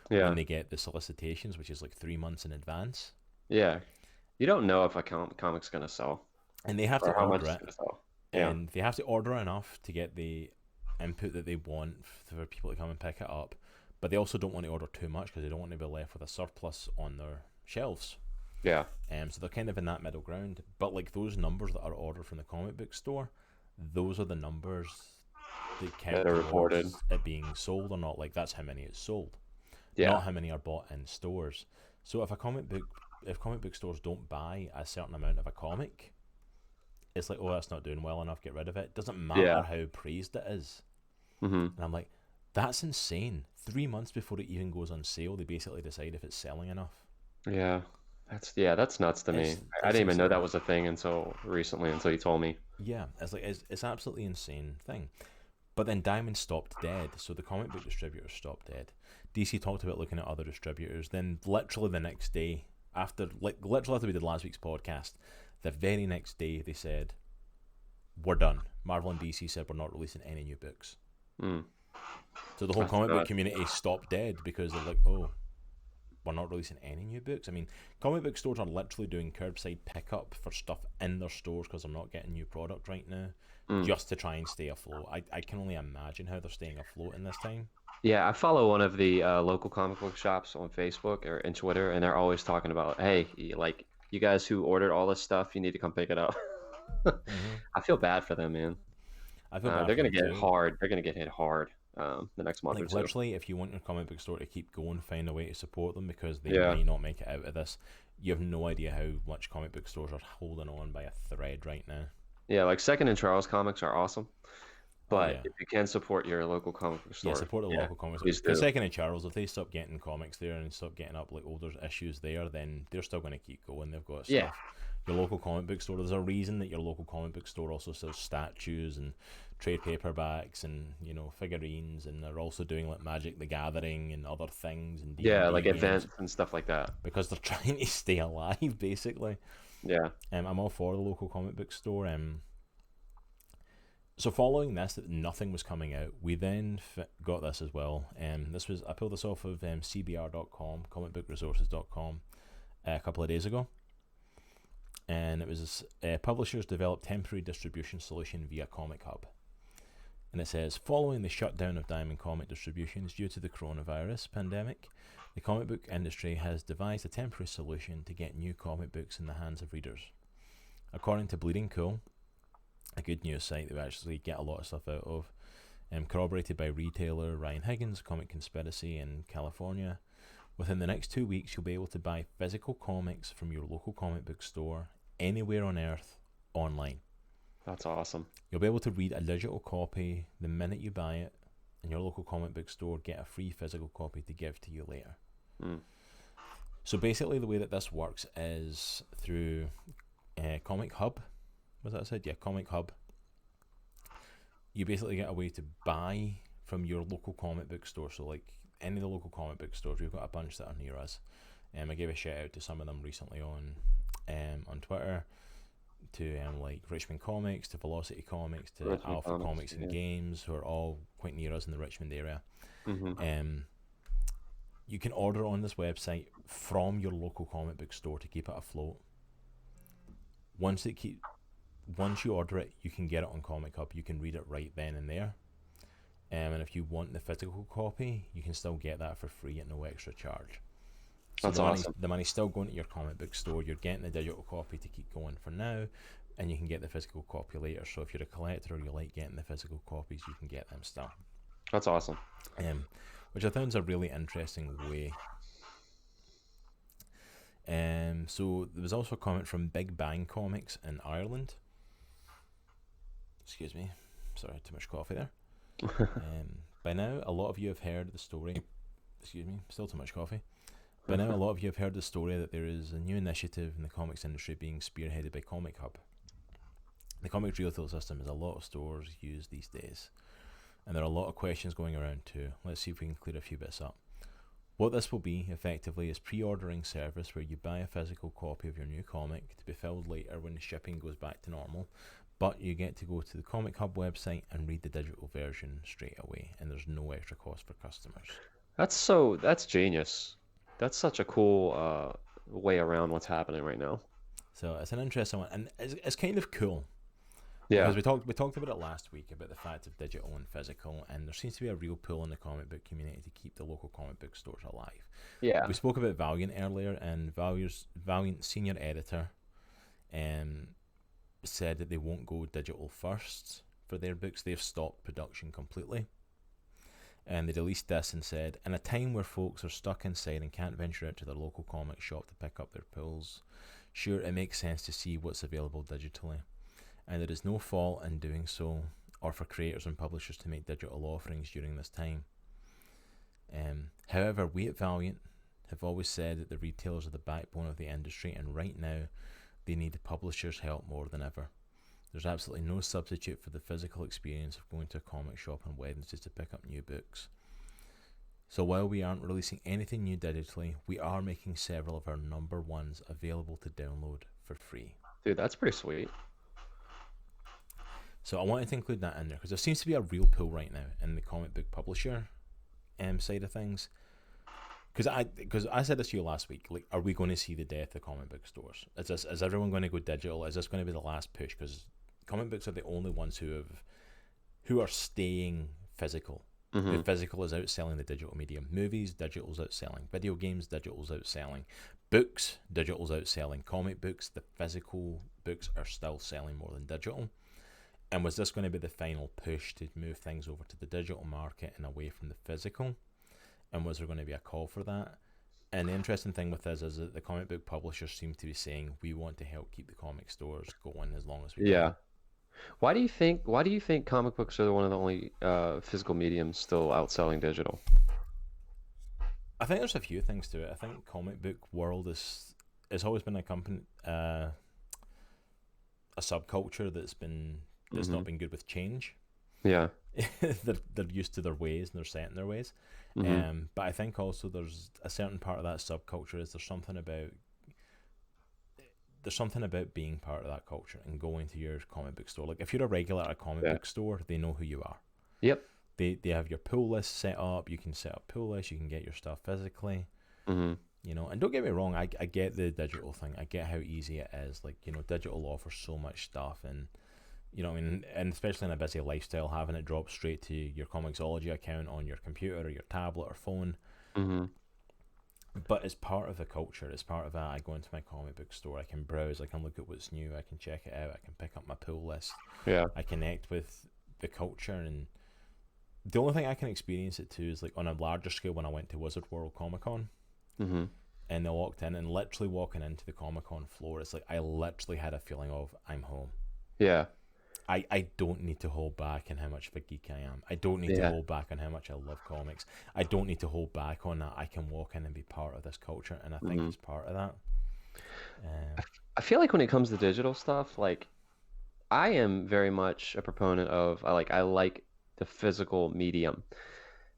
when they get the solicitations, which is like 3 months in advance. Yeah. You don't know if a comic's going to sell. And they have to order it. Yeah. And they have to order enough to get the input that they want for people to come and pick it up. But they also don't want to order too much, because they don't want to be left with a surplus on their shelves. Yeah. So they're kind of in that middle ground. But like those numbers that are ordered from the comic book store, those are the numbers that count are reported it being sold or not. Like that's how many it's sold, not how many are bought in stores. So if comic book stores don't buy a certain amount of a comic, it's like, oh, that's not doing well enough, get rid of it. It doesn't matter how praised it is. And I'm like, that's insane. 3 months before it even goes on sale, they basically decide if it's selling enough. Yeah. That's nuts to me. I didn't even know that was a thing until recently, until you told me. Yeah, it's absolutely insane thing. But then Diamond stopped dead, so the comic book distributors stopped dead. DC talked about looking at other distributors. Then literally the next day, after we did last week's podcast, the very next day they said, we're done. Marvel and DC said we're not releasing any new books. So the whole comic book community stopped dead, because they're like, oh, we're not releasing any new books. I mean, comic book stores are literally doing curbside pickup for stuff in their stores because they're not getting new product right now, just to try and stay afloat. I can only imagine how they're staying afloat in this time. Yeah, I follow one of the local comic book shops on Facebook or in Twitter, and they're always talking about, hey, like, you guys who ordered all this stuff, you need to come pick it up. I feel bad for them, man. I feel bad they're going to get hard. They're going to get hit hard the next month or two. Literally, if you want your comic book store to keep going, find a way to support them, because they may not make it out of this. You have no idea how much comic book stores are holding on by a thread right now. Yeah, like Second and Charles comics are awesome, but if you can support your local comic book store, support the local comic store. Because Second and Charles, if they stop getting comics there and stop getting up like older issues there, then they're still going to keep going. They've got stuff. Your local comic book store, there's a reason that your local comic book store also sells statues and trade paperbacks and figurines, and they're also doing like Magic the Gathering and other things, and D&D like games, events and stuff like that, because they're trying to stay alive basically. I'm all for the local comic book store. So following this, that nothing was coming out, we then got this as well. I pulled this off of cbr.com, comicbookresources.com, a couple of days ago. And it was publishers developed temporary distribution solution via Comic Hub. And it says, following the shutdown of Diamond comic distributions due to the coronavirus pandemic, the comic book industry has devised a temporary solution to get new comic books in the hands of readers. According to Bleeding Cool, a good news site that we actually get a lot of stuff out of, corroborated by retailer Ryan Higgins, Comic Conspiracy in California, within the next 2 weeks you'll be able to buy physical comics from your local comic book store anywhere on earth online. That's awesome. You'll be able to read a digital copy the minute you buy it in your local comic book store, get a free physical copy to give to you later. So basically the way that this works is through Comic Hub. Was that I said? Yeah, Comic Hub. You basically get a way to buy from your local comic book store. So like any of the local comic book stores, we've got a bunch that are near us. I gave a shout out to some of them recently on Twitter, to like Richmond Comics, to Velocity Comics, to Richmond Alpha Comics and Games, who are all quite near us in the Richmond area. You can order on this website from your local comic book store to keep it afloat. Once you order it, you can get it on Comic Hub. You can read it right then and there. And if you want the physical copy, you can still get that for free at no extra charge. So That's awesome. the money's still going to your comic book store. You're getting the digital copy to keep going for now, and you can get the physical copy later. So if you're a collector or you like getting the physical copies, you can get them still. That's awesome. Which I found is a really interesting way. So there was also a comment from Big Bang Comics in Ireland. Excuse me, sorry, too much coffee there. By now, a lot of you have heard the story. Excuse me, still too much coffee. By now, a lot of you have heard the story that there is a new initiative in the comics industry being spearheaded by Comic Hub. The comic retail system is a lot of stores use these days, and there are a lot of questions going around too. Let's see if we can clear a few bits up. What this will be, effectively, is pre-ordering service where you buy a physical copy of your new comic to be filled later when the shipping goes back to normal, but you get to go to the Comic Hub website and read the digital version straight away, and there's no extra cost for customers. That's genius. That's such a cool way around what's happening right now. So it's an interesting one, and it's kind of cool. Yeah. Because we talked about it last week about the fact of digital and physical, and there seems to be a real pull in the comic book community to keep the local comic book stores alive. Yeah. We spoke about Valiant earlier, and Valiant senior editor said that they won't go digital first for their books. They've stopped production completely. And they released this and said, in a time where folks are stuck inside and can't venture out to their local comic shop to pick up their pulls, sure, it makes sense to see what's available digitally. And there is no fault in doing so, or for creators and publishers to make digital offerings during this time. However, we at Valiant have always said that the retailers are the backbone of the industry, and right now they need the publishers' help more than ever. There's absolutely no substitute for the physical experience of going to a comic shop on Wednesdays to pick up new books. So while we aren't releasing anything new digitally, we are making several of our number ones available to download for free. Dude, that's pretty sweet. So I wanted to include that in there because there seems to be a real pull right now in the comic book publisher side of things. Because I said this to you last week, like, are we going to see the death of comic book stores? Is everyone going to go digital? Is this going to be the last push? Because comic books are the only ones who are staying physical. Mm-hmm. The physical is outselling the digital medium. Movies, digital's outselling. Video games, digital's outselling. Books, digital's outselling. Comic books, the physical books are still selling more than digital. And was this going to be the final push to move things over to the digital market and away from the physical? And was there going to be a call for that? And the interesting thing with this is that the comic book publishers seem to be saying, we want to help keep the comic stores going as long as we can. Why do you think comic books are one of the only physical mediums still outselling digital? I think there's a few things to it. I think comic book world it's always been a subculture that's not been good with change. Yeah. they're used to their ways and they're set in their ways. Mm-hmm. But I think also there's a certain part of that subculture is there's something about being part of that culture and going to your comic book store. Like if you're a regular at a comic book store, they know who you are. Yep. They have your pull list set up. You can set up pull lists. You can get your stuff physically. Mm-hmm. You know, and don't get me wrong, I get the digital thing. I get how easy it is. Like, you know, digital offers so much stuff, and you know, I mean, and especially in a busy lifestyle, having it drop straight to your Comixology account on your computer or your tablet or phone. Mm-hmm. But it's part of the culture. It's part of that. I go into my comic book store. I can browse. I can look at what's new. I can check it out. I can pick up my pull list. Yeah. I connect with the culture, and the only thing I can experience it to is like on a larger scale when I went to Wizard World Comic Con. Mm-hmm. And they walked in, and literally walking into the Comic Con floor, it's like I literally had a feeling of I'm home. Yeah. I don't need to hold back on how much of a geek I am. I don't need to hold back on how much I love comics. I don't need to hold back on that. I can walk in and be part of this culture, and I think it's part of that. I feel like when it comes to digital stuff, like I am very much a proponent of I like the physical medium.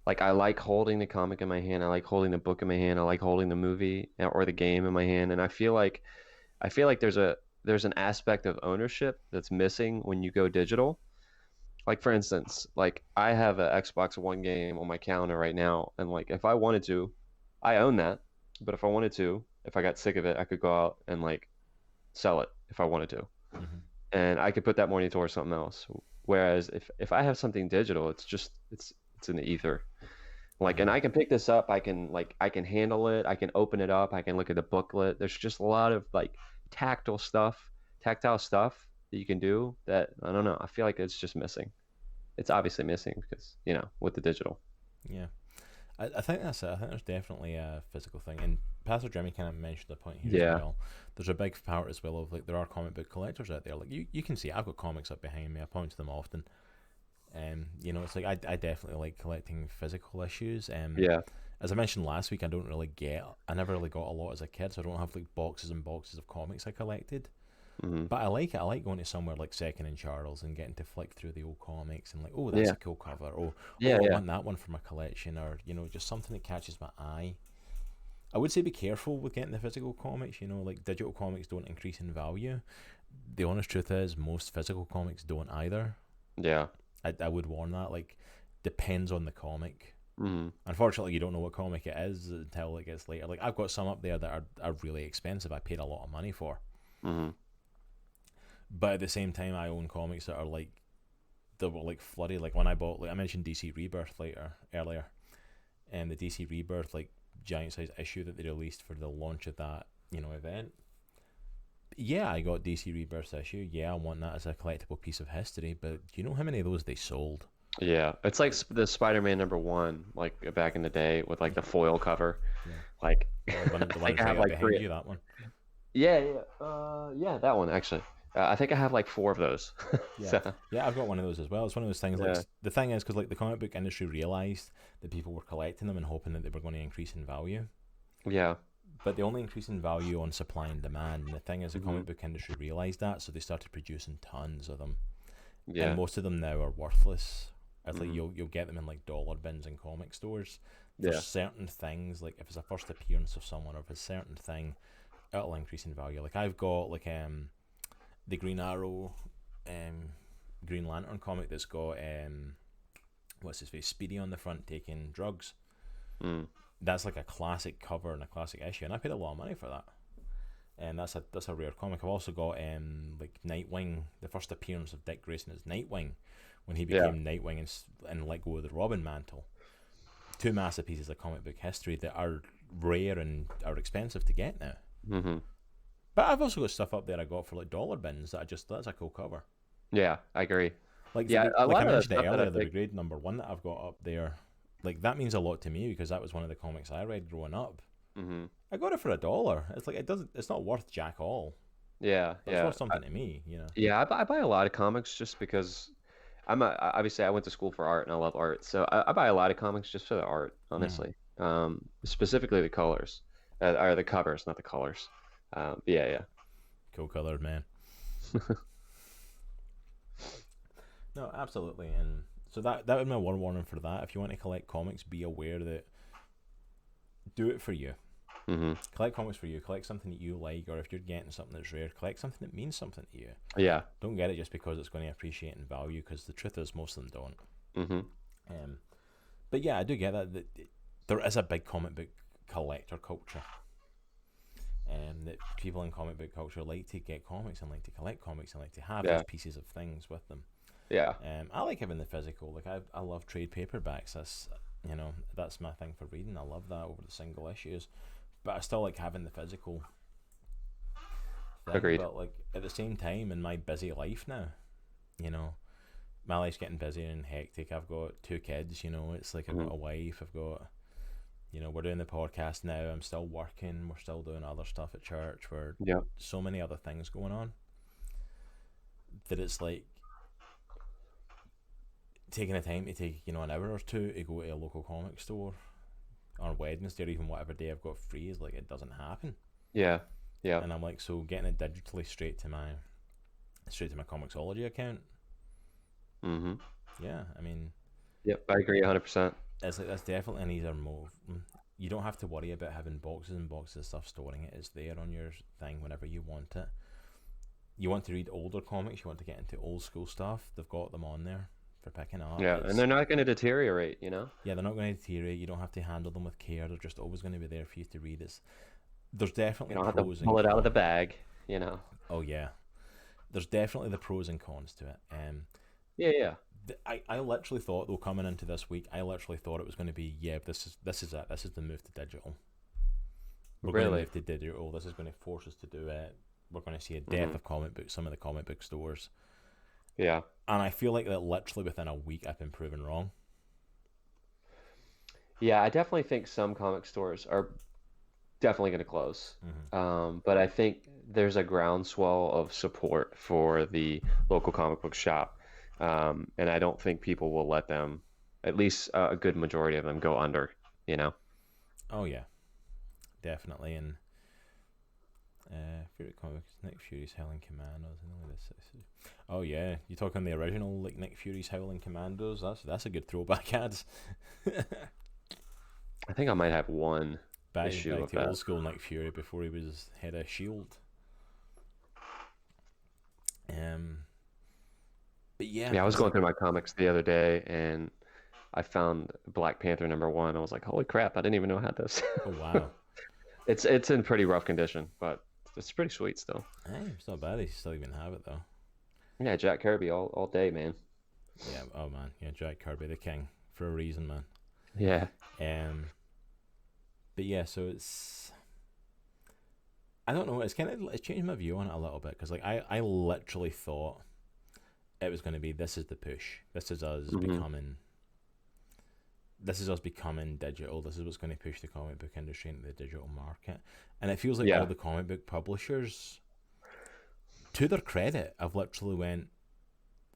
Like I like holding the comic in my hand. I like holding the book in my hand. I like holding the movie or the game in my hand. And I feel like there's an aspect of ownership that's missing when you go digital. Like for instance, like I have an Xbox One game on my counter right now, and like if I wanted to, I own that. But if I wanted to, if I got sick of it, I could go out and like sell it if I wanted to, and I could put that money towards something else. Whereas if I have something digital, it's It's in the ether. Like, and Mm. I can pick this up. I can handle it. I can open it up. I can look at the booklet. There's just a lot of like tactile stuff that you can do that I don't know. I feel like it's just missing. It's obviously missing because, with the digital. Yeah. I think that's it. I think there's definitely a physical thing, and Pastor Jimmy kind of mentioned the point here as Yeah. well. There's a big part as well of like there are comic book collectors out there. Like you can see I've got comics up behind me. I point to them often. It's like I definitely like collecting physical issues. Yeah. As I mentioned last week, I never really got a lot as a kid, so I don't have like boxes and boxes of comics I collected. Hmm. But I like it. I like going to somewhere like Second and Charles and getting to flick through the old comics and like, oh, that's Yeah. a cool cover. Oh, Yeah. I Yeah. want that one for my collection, or just something that catches my eye. I would say be careful with getting the physical comics. Like digital comics don't increase in value. The honest truth is, most physical comics don't either. Yeah. I would warn that. Like, depends on the comic. Hmm. Unfortunately, you don't know what comic it is until it gets later. Like, I've got some up there that are really expensive. I paid a lot of money for. Hmm. But at the same time, I own comics that are like, that were like flooded. Like when I bought, like I mentioned DC Rebirth earlier, and the DC Rebirth like giant size issue that they released for the launch of that event. Yeah, I got DC Rebirth issue. Yeah, I want that as a collectible piece of history. But do you know how many of those they sold? Yeah. It's like the Spider-Man #1, like back in the day with like the foil cover. Yeah, Like, the I one think that's I right have up like behind three. you. That one. Yeah. Yeah. Yeah, that one actually. I think I have like four of those. Yeah, So, yeah, I've got one of those as well. It's one of those things. Like yeah. the thing is, because like the comic book industry realized that people were collecting them and hoping that they were going to increase in value. Yeah. But they only increase in value on supply and demand. And the thing is, the Hmm. comic book industry realized that, so they started producing tons of them. And Yeah. most of them now are worthless. It's like Hmm. you'll get them in like dollar bins in comic stores for Yeah. certain things. Like if it's a first appearance of someone, or if it's a certain thing, it'll increase in value. Like I've got like the Green Arrow, um, Green Lantern comic that's got what's his face, Speedy on the front taking drugs. Mm. That's like a classic cover and a classic issue, and I paid a lot of money for that. And that's a rare comic. I've also got like Nightwing, the first appearance of Dick Grayson as Nightwing, when he Yeah. became Nightwing and let go of the Robin mantle. Two masterpieces of comic book history that are rare and are expensive to get now. Hmm. But I've also got stuff up there I got for like dollar bins that's a cool cover. Yeah, I agree. Like Yeah, a like I lot of the mentioned it stuff that I earlier, the pick. Brigade #1 that I've got up there, like that means a lot to me because that was one of the comics I read growing up. Hmm. I got it for $1. It's like it's not worth jack all, Yeah, but it's yeah, worth something to me. yeah. I buy a lot of comics just because obviously I went to school for art and I love art, so I buy a lot of comics just for the art, Mm, honestly. Specifically the colors, or the covers, not the colors. Yeah, yeah. cool color, man. No, absolutely, and so that would be my one warning for that. If you want to collect comics, be aware that do it for you. Hmm. Collect comics for you. Collect something that you like, or if you're getting something that's rare, collect something that means something to you. Yeah. Don't get it just because it's going to appreciate in value, because the truth is most of them don't. Hmm. Um, but yeah, I do get that there is a big comic book collector culture. That people in comic book culture like to get comics and like to collect comics and like to have Yeah. those pieces of things with them. Yeah. I like having the physical. Like I love trade paperbacks. That's my thing for reading. I love that over the single issues. But I still like having the physical thing. Agreed. But like at the same time, in my busy life now, you know, my life's getting busy and hectic. I've got 2 kids. It's like I've Hmm. got a wife. I've got, we're doing the podcast now. I'm still working. We're still doing other stuff at church. We're Yeah. so many other things going on that it's like taking a time to take an hour or two to go to a local comic store on Wednesday or even whatever day I've got free is like it doesn't happen. Yeah. Yeah. And I'm like, so getting it digitally straight to my Comixology account. Hmm. Yeah, I mean, Yep. I agree 100%. it's like that's definitely an easier move. You don't have to worry about having boxes and boxes of stuff storing it. It's there on your thing whenever you want it. You want to read older comics, you want to get into old school stuff, they've got them on there for picking up. Yeah, and they're not going to deteriorate, Yeah, they're not going to deteriorate. You don't have to handle them with care. They're just always going to be there for you to read. There's You definitely don't have to pros and pull it out of the cons. bag. Oh yeah, there's definitely the pros and cons to it. Yeah, yeah. I literally thought, though, coming into this week, I literally thought it was going to be, yeah, this is it. This is the move to digital. We're going to Really? move to digital. This is going to force us to do it. We're going to see a death Hmm. of comic books, some of the comic book stores. Yeah. And I feel like that literally within a week I've been proven wrong. Yeah, I definitely think some comic stores are definitely going to close. Hmm. But I think there's a groundswell of support for the local comic book shop. And I don't think people will let them, at least a good majority of them, go under, you know? Oh, yeah, definitely. And favorite comics, Nick Fury's Howling Commandos. I know this. Oh yeah, you talking the original like Nick Fury's Howling Commandos? That's a good throwback ads. I think I might have one issue Back of to that. old school Nick Fury before he was head of Shield. Um, but yeah, Yeah, I was it's going like through my comics the other day and I found Black Panther #1. I was like, holy crap, I didn't even know I had this. oh wow, It's in pretty rough condition, but it's pretty sweet still. hey, it's not bad. They still even have it though. Yeah, Jack Kirby all day, man. Yeah, oh man, yeah, Jack Kirby the king for a reason, man. Yeah. Um, but yeah, so it's I don't know. It's changed my view on it a little bit because like I literally thought it was going to be this is the push. Hmm. This is us becoming digital. This is what's going to push the comic book industry into the digital market. And it feels like all Yeah. the comic book publishers, to their credit, have literally went,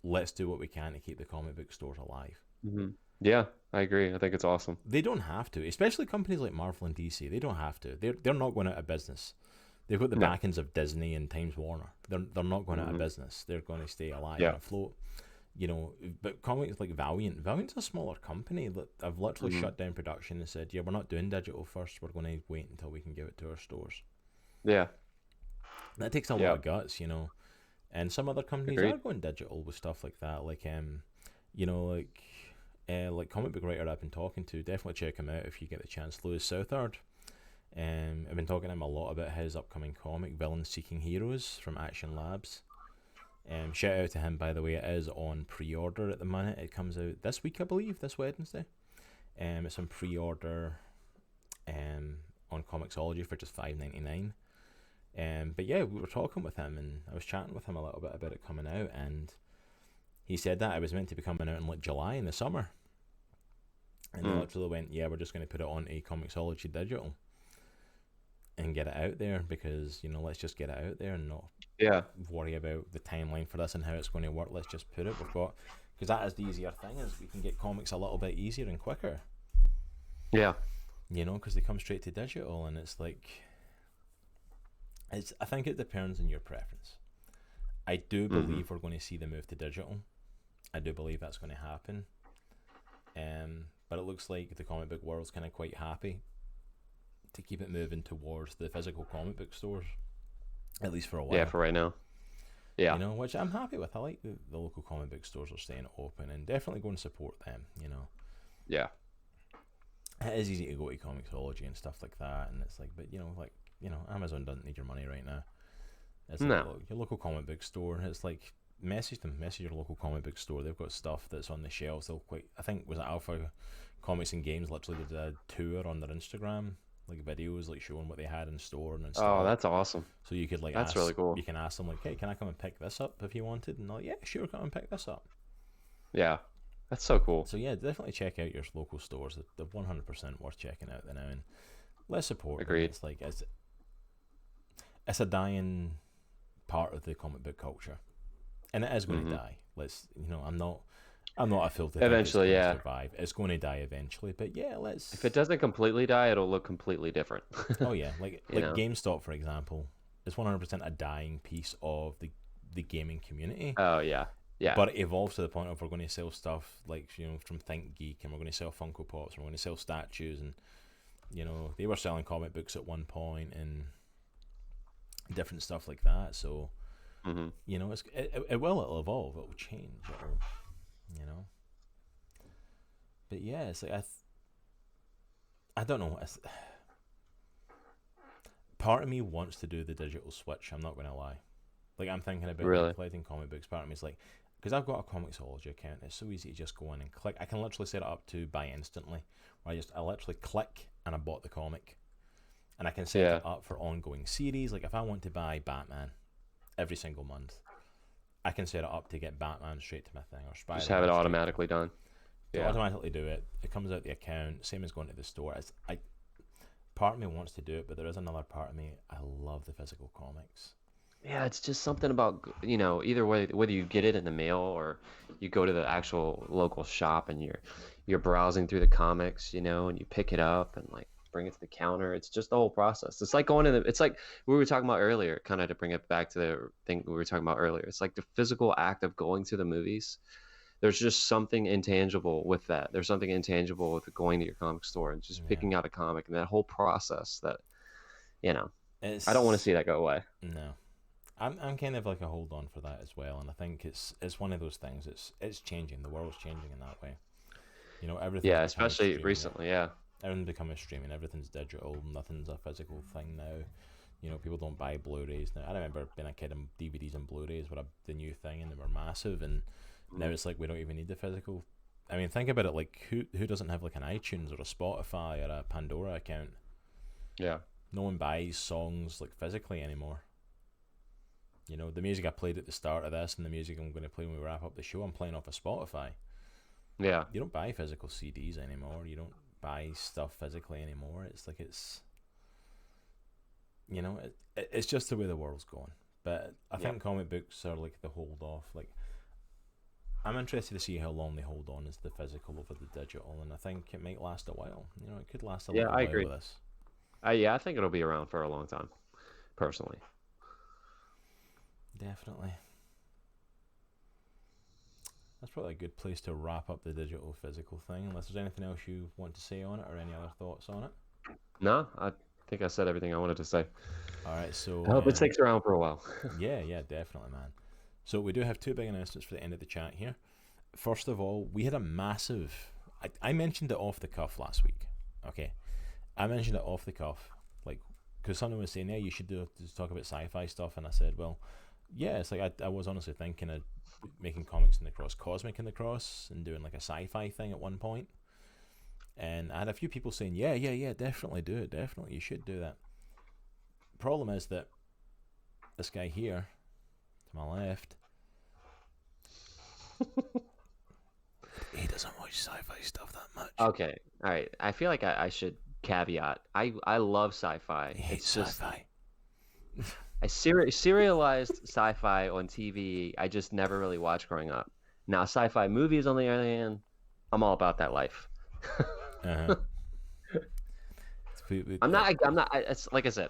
let's do what we can to keep the comic book stores alive. Hmm. Yeah, I agree. I think it's awesome. They don't have to, especially companies like Marvel and DC. They don't have to. They're not going out of business. They've got the No. backings of Disney and Times Warner. They're not going out of Hmm. business. They're going to stay alive and Yeah. afloat. You know, but comics like Valiant's a smaller company that have literally Hmm. shut down production and said, yeah, we're not doing digital first. We're going to wait until we can give it to our stores. Yeah. That takes a lot Yeah. of guts, you know. And some other companies are Agreed. going digital with stuff like that, you know, like comic book writer I've been talking to. Definitely check him out if you get the chance. Lewis Southard. I've been talking to him a lot about his upcoming comic, Villains Seeking Heroes from Action Labs. Shout out to him, by the way. It is on pre-order at the minute. It comes out this week, I believe, this Wednesday. It's on pre-order um, on Comixology for just $5.99. But yeah, we were talking with him, and I was chatting with him a little bit about it coming out, and he said that it was meant to be coming out in like July in the summer, and they Mm. literally went, "Yeah, we're just going to put it on a Comixology digital and get it out there because let's just get it out there and not Yeah. worry about the timeline for this and how it's going to work. Let's just put it. We've got because that is the easier thing is we can get comics a little bit easier and quicker, Yeah. because they come straight to digital, and it's like I think it depends on your preference. I do Hmm. believe we're going to see the move to digital. I do believe that's going to happen. But it looks like the comic book world's kind of quite happy to keep it moving towards the physical comic book stores, at least for a Yeah, while. for right now. Yeah. Which I'm happy with. I like the local comic book stores are staying open and definitely go and support them. Yeah. It is easy to go to Comixology and stuff like that, and it's like, but Amazon doesn't need your money right now. It's like, No. look, your local comic book store. It's like message your local comic book store. They've got stuff that's on the shelves. I think was it Alpha Comics and Games literally did a tour on their Instagram, like videos like showing what they had in store and in Oh, stock. that's awesome. So you could That's really you cool. can ask them like, hey, can I come and pick this up if you wanted? And they're like, yeah, sure, come and pick this up. Yeah. That's so cool. So yeah, definitely check out your local stores. They're 100% worth checking out now, and let's support them. Agreed. It's like it's a dying part of the comic book culture, and it is going to Hmm. die. I'm not a fool to think it's Eventually, going to yeah. survive. It's going to die eventually, but yeah, If it let's. doesn't completely die, it'll look completely different. Oh yeah, like You like know? GameStop for example, is 100% a dying piece of the gaming community. Oh, yeah. Yeah. But it evolves to the point of we're going to sell stuff like from Think Geek, and we're going to sell Funko Pops, and we're going to sell statues, and they were selling comic books at one point and different stuff like that. So Hmm. it'll evolve, it'll change, you know. But yeah, it's like I don't know. Part of me wants to do the digital switch. I'm not going to lie. Like I'm thinking about like Really? collecting comic books. Part of me is like, because I've got a Comixology account. It's so easy to just go in and click. I can literally set it up to buy instantly, where I literally click and I bought the comic, and I can set Yeah. it up for ongoing series. Like if I want to buy Batman every single month, I can set it up to get Batman straight to my thing, or Spider-Man. Just have it automatically done. To automatically do it. It comes out the account, same as going to the store. Part of me wants to do it, but there is another part of me, I love the physical comics. Yeah, it's just something about, either way, whether you get it in the mail or you go to the actual local shop and you're browsing through the comics, and you pick it up and like bring it to the counter. It's just the whole process. It's like it's like we were talking about earlier, kind of to bring it back to the thing we were talking about earlier. It's like the physical act of going to the movies. There's just something intangible with that. There's something intangible with going to your comic store and just picking out a comic and that whole process that, I don't want to see that go away. No. I'm kind of like a hold on for that as well, and I think it's one of those things. It's changing. The world's changing in that way. Everything. Yeah, especially recently. Yeah. Everything's becoming streaming. Everything's digital. Nothing's a physical thing now. People don't buy Blu-rays now. I remember being a kid and DVDs and Blu-rays were the new thing, and they were massive. And now it's like we don't even need the physical. I mean, think about it. Like who doesn't have like an iTunes or a Spotify or a Pandora account? Yeah. No one buys songs like physically anymore. The music I played at the start of this and the music I'm going to play when we wrap up the show, I'm playing off of Spotify. Yeah. You don't buy physical CDs anymore. You don't buy stuff physically anymore. It's like it's just the way the world's going. But I think comic books are like the hold off. Like, I'm interested to see how long they hold on as the physical over the digital, and I think it might last a while. It could last a little while agree. with this. I think it'll be around for a long time, personally. Definitely. That's probably a good place to wrap up the digital physical thing, unless there's anything else you want to say on it or any other thoughts on it. No, I think I said everything I wanted to say. All right, so I hope it sticks around for a while. yeah, definitely, man. So we do have two big announcements for the end of the chat here. First of all, we had a massive... I mentioned it off the cuff last week. Okay, I mentioned it off the cuff, like, because someone was saying, yeah, you should talk about sci-fi stuff, and I said, well, yeah, it's like I was honestly thinking of making comics in the cross, cosmic in the cross, and doing like a sci-fi thing at one point. And I had a few people saying, yeah, definitely do it, definitely, you should do that. Problem is that this guy here, to my left, he doesn't watch sci-fi stuff that much. Okay, all right. I feel like I should caveat. I love sci-fi. He hates sci-fi. I serialized sci-fi on TV. I just never really watched growing up. Now, sci-fi movies, on the other hand, I'm all about that life. Uh-huh. I'm not. It's like I said.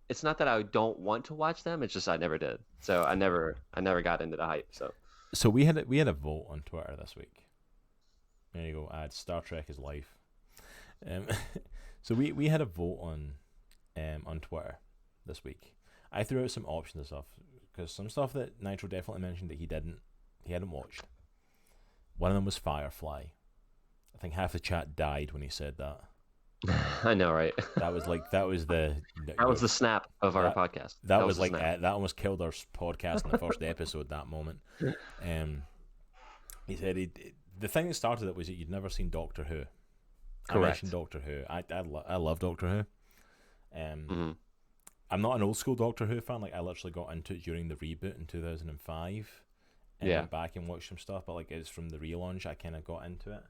It's not that I don't want to watch them. It's just I never did. So I never got into the hype. So we had a vote on Twitter this week. There you go. I had Star Trek is life. So we had a vote on Twitter this week. I threw out some options and stuff, because some stuff that Nitro definitely mentioned that he hadn't watched. One of them was Firefly. I think half the chat died when he said that. I know, right? That was the snap of our podcast. That was like that almost killed our podcast in the first episode. That moment. He said the thing that started it was that you'd never seen Doctor Who. Correct. I mentioned Doctor Who. I love Doctor Who. I'm not an old school Doctor Who fan. Like, I literally got into it during the reboot in 2005, and went back and watched some stuff. But like, it's from the relaunch I kind of got into it,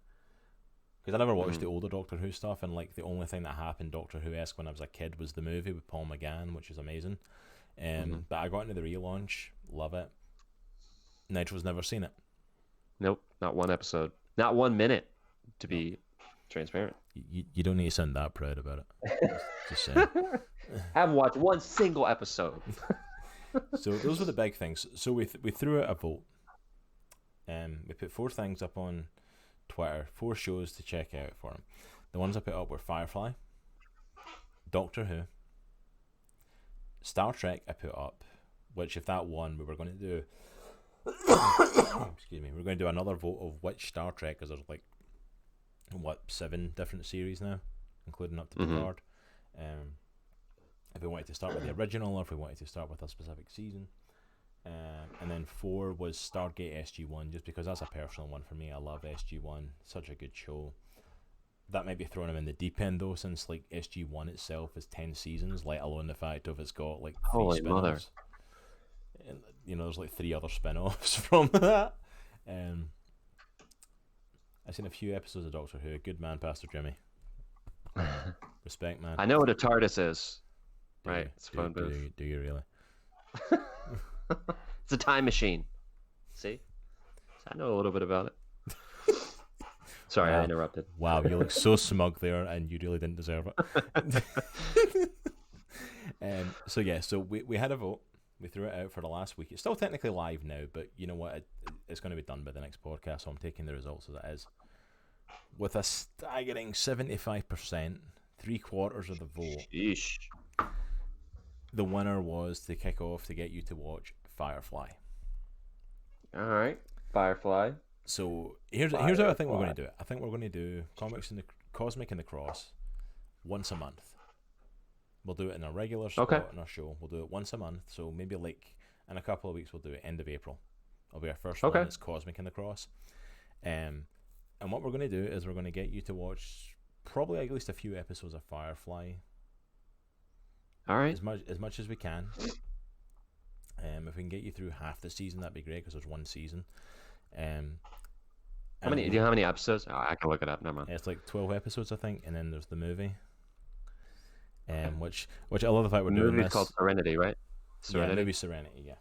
because I never watched the older Doctor Who stuff, and like the only thing that happened Doctor Who-esque when I was a kid was the movie with Paul McGann, which is amazing. But I got into the relaunch, love it. Nitro's never seen it. Nope, not one episode, not 1 minute, to be transparent. You don't need to sound that proud about it. Just saying. I haven't watched one single episode. So those were the big things. So we threw out a vote. We put 4 things up on Twitter, 4 shows to check out for him. The ones I put up were Firefly, Doctor Who, Star Trek I put up, which if that won, we were going to do excuse me, we're going to do another vote of which Star Trek, because there's like 7 different series now, including up to Picard. If we wanted to start with the original, or if we wanted to start with a specific season. And then 4 was Stargate SG-1, just because that's a personal one for me. I love SG-1, such a good show. That might be throwing him in the deep end though, since like SG-1 itself is 10 seasons, let alone the fact of it's got like 3 Holy mother. spin-offs. And, there's like 3 other spin-offs from that. I've seen a few episodes of Doctor Who. Good man, Pastor Jimmy. Respect, man. I know what a TARDIS is. Do Right, you? it's a phone booth. Do you really? It's a time machine. See? I know a little bit about it. Sorry, Wow. I interrupted. Wow, you look so smug there, and you really didn't deserve it. So we had a vote. We threw it out for the last week. It's still technically live now, but you know what? It's going to be done by the next podcast, so I'm taking the results as it is. With a staggering 75%, 3/4 of the vote, Sheesh. the winner was to kick off to get you to watch Firefly. All right, Firefly. So here's how I think we're going to do it. I think we're going to do Cosmic and the Cross once a month. We'll do it in a regular spot in our show. We'll do it once a month. So maybe like in a couple of weeks we'll do it end of April. It'll be our first one. It's Cosmic and the Cross. And what we're going to do is we're going to get you to watch probably at least a few episodes of Firefly. All right. As much as we can. If we can get you through half the season, that'd be great because there's one season. Do you know how many episodes? Oh, I can look it up. Never mind. It's like 12 episodes, I think, and then there's the movie. Which I love the fact we're doing this. The movie's called Serenity, right? Serenity? Yeah, maybe Serenity, yeah.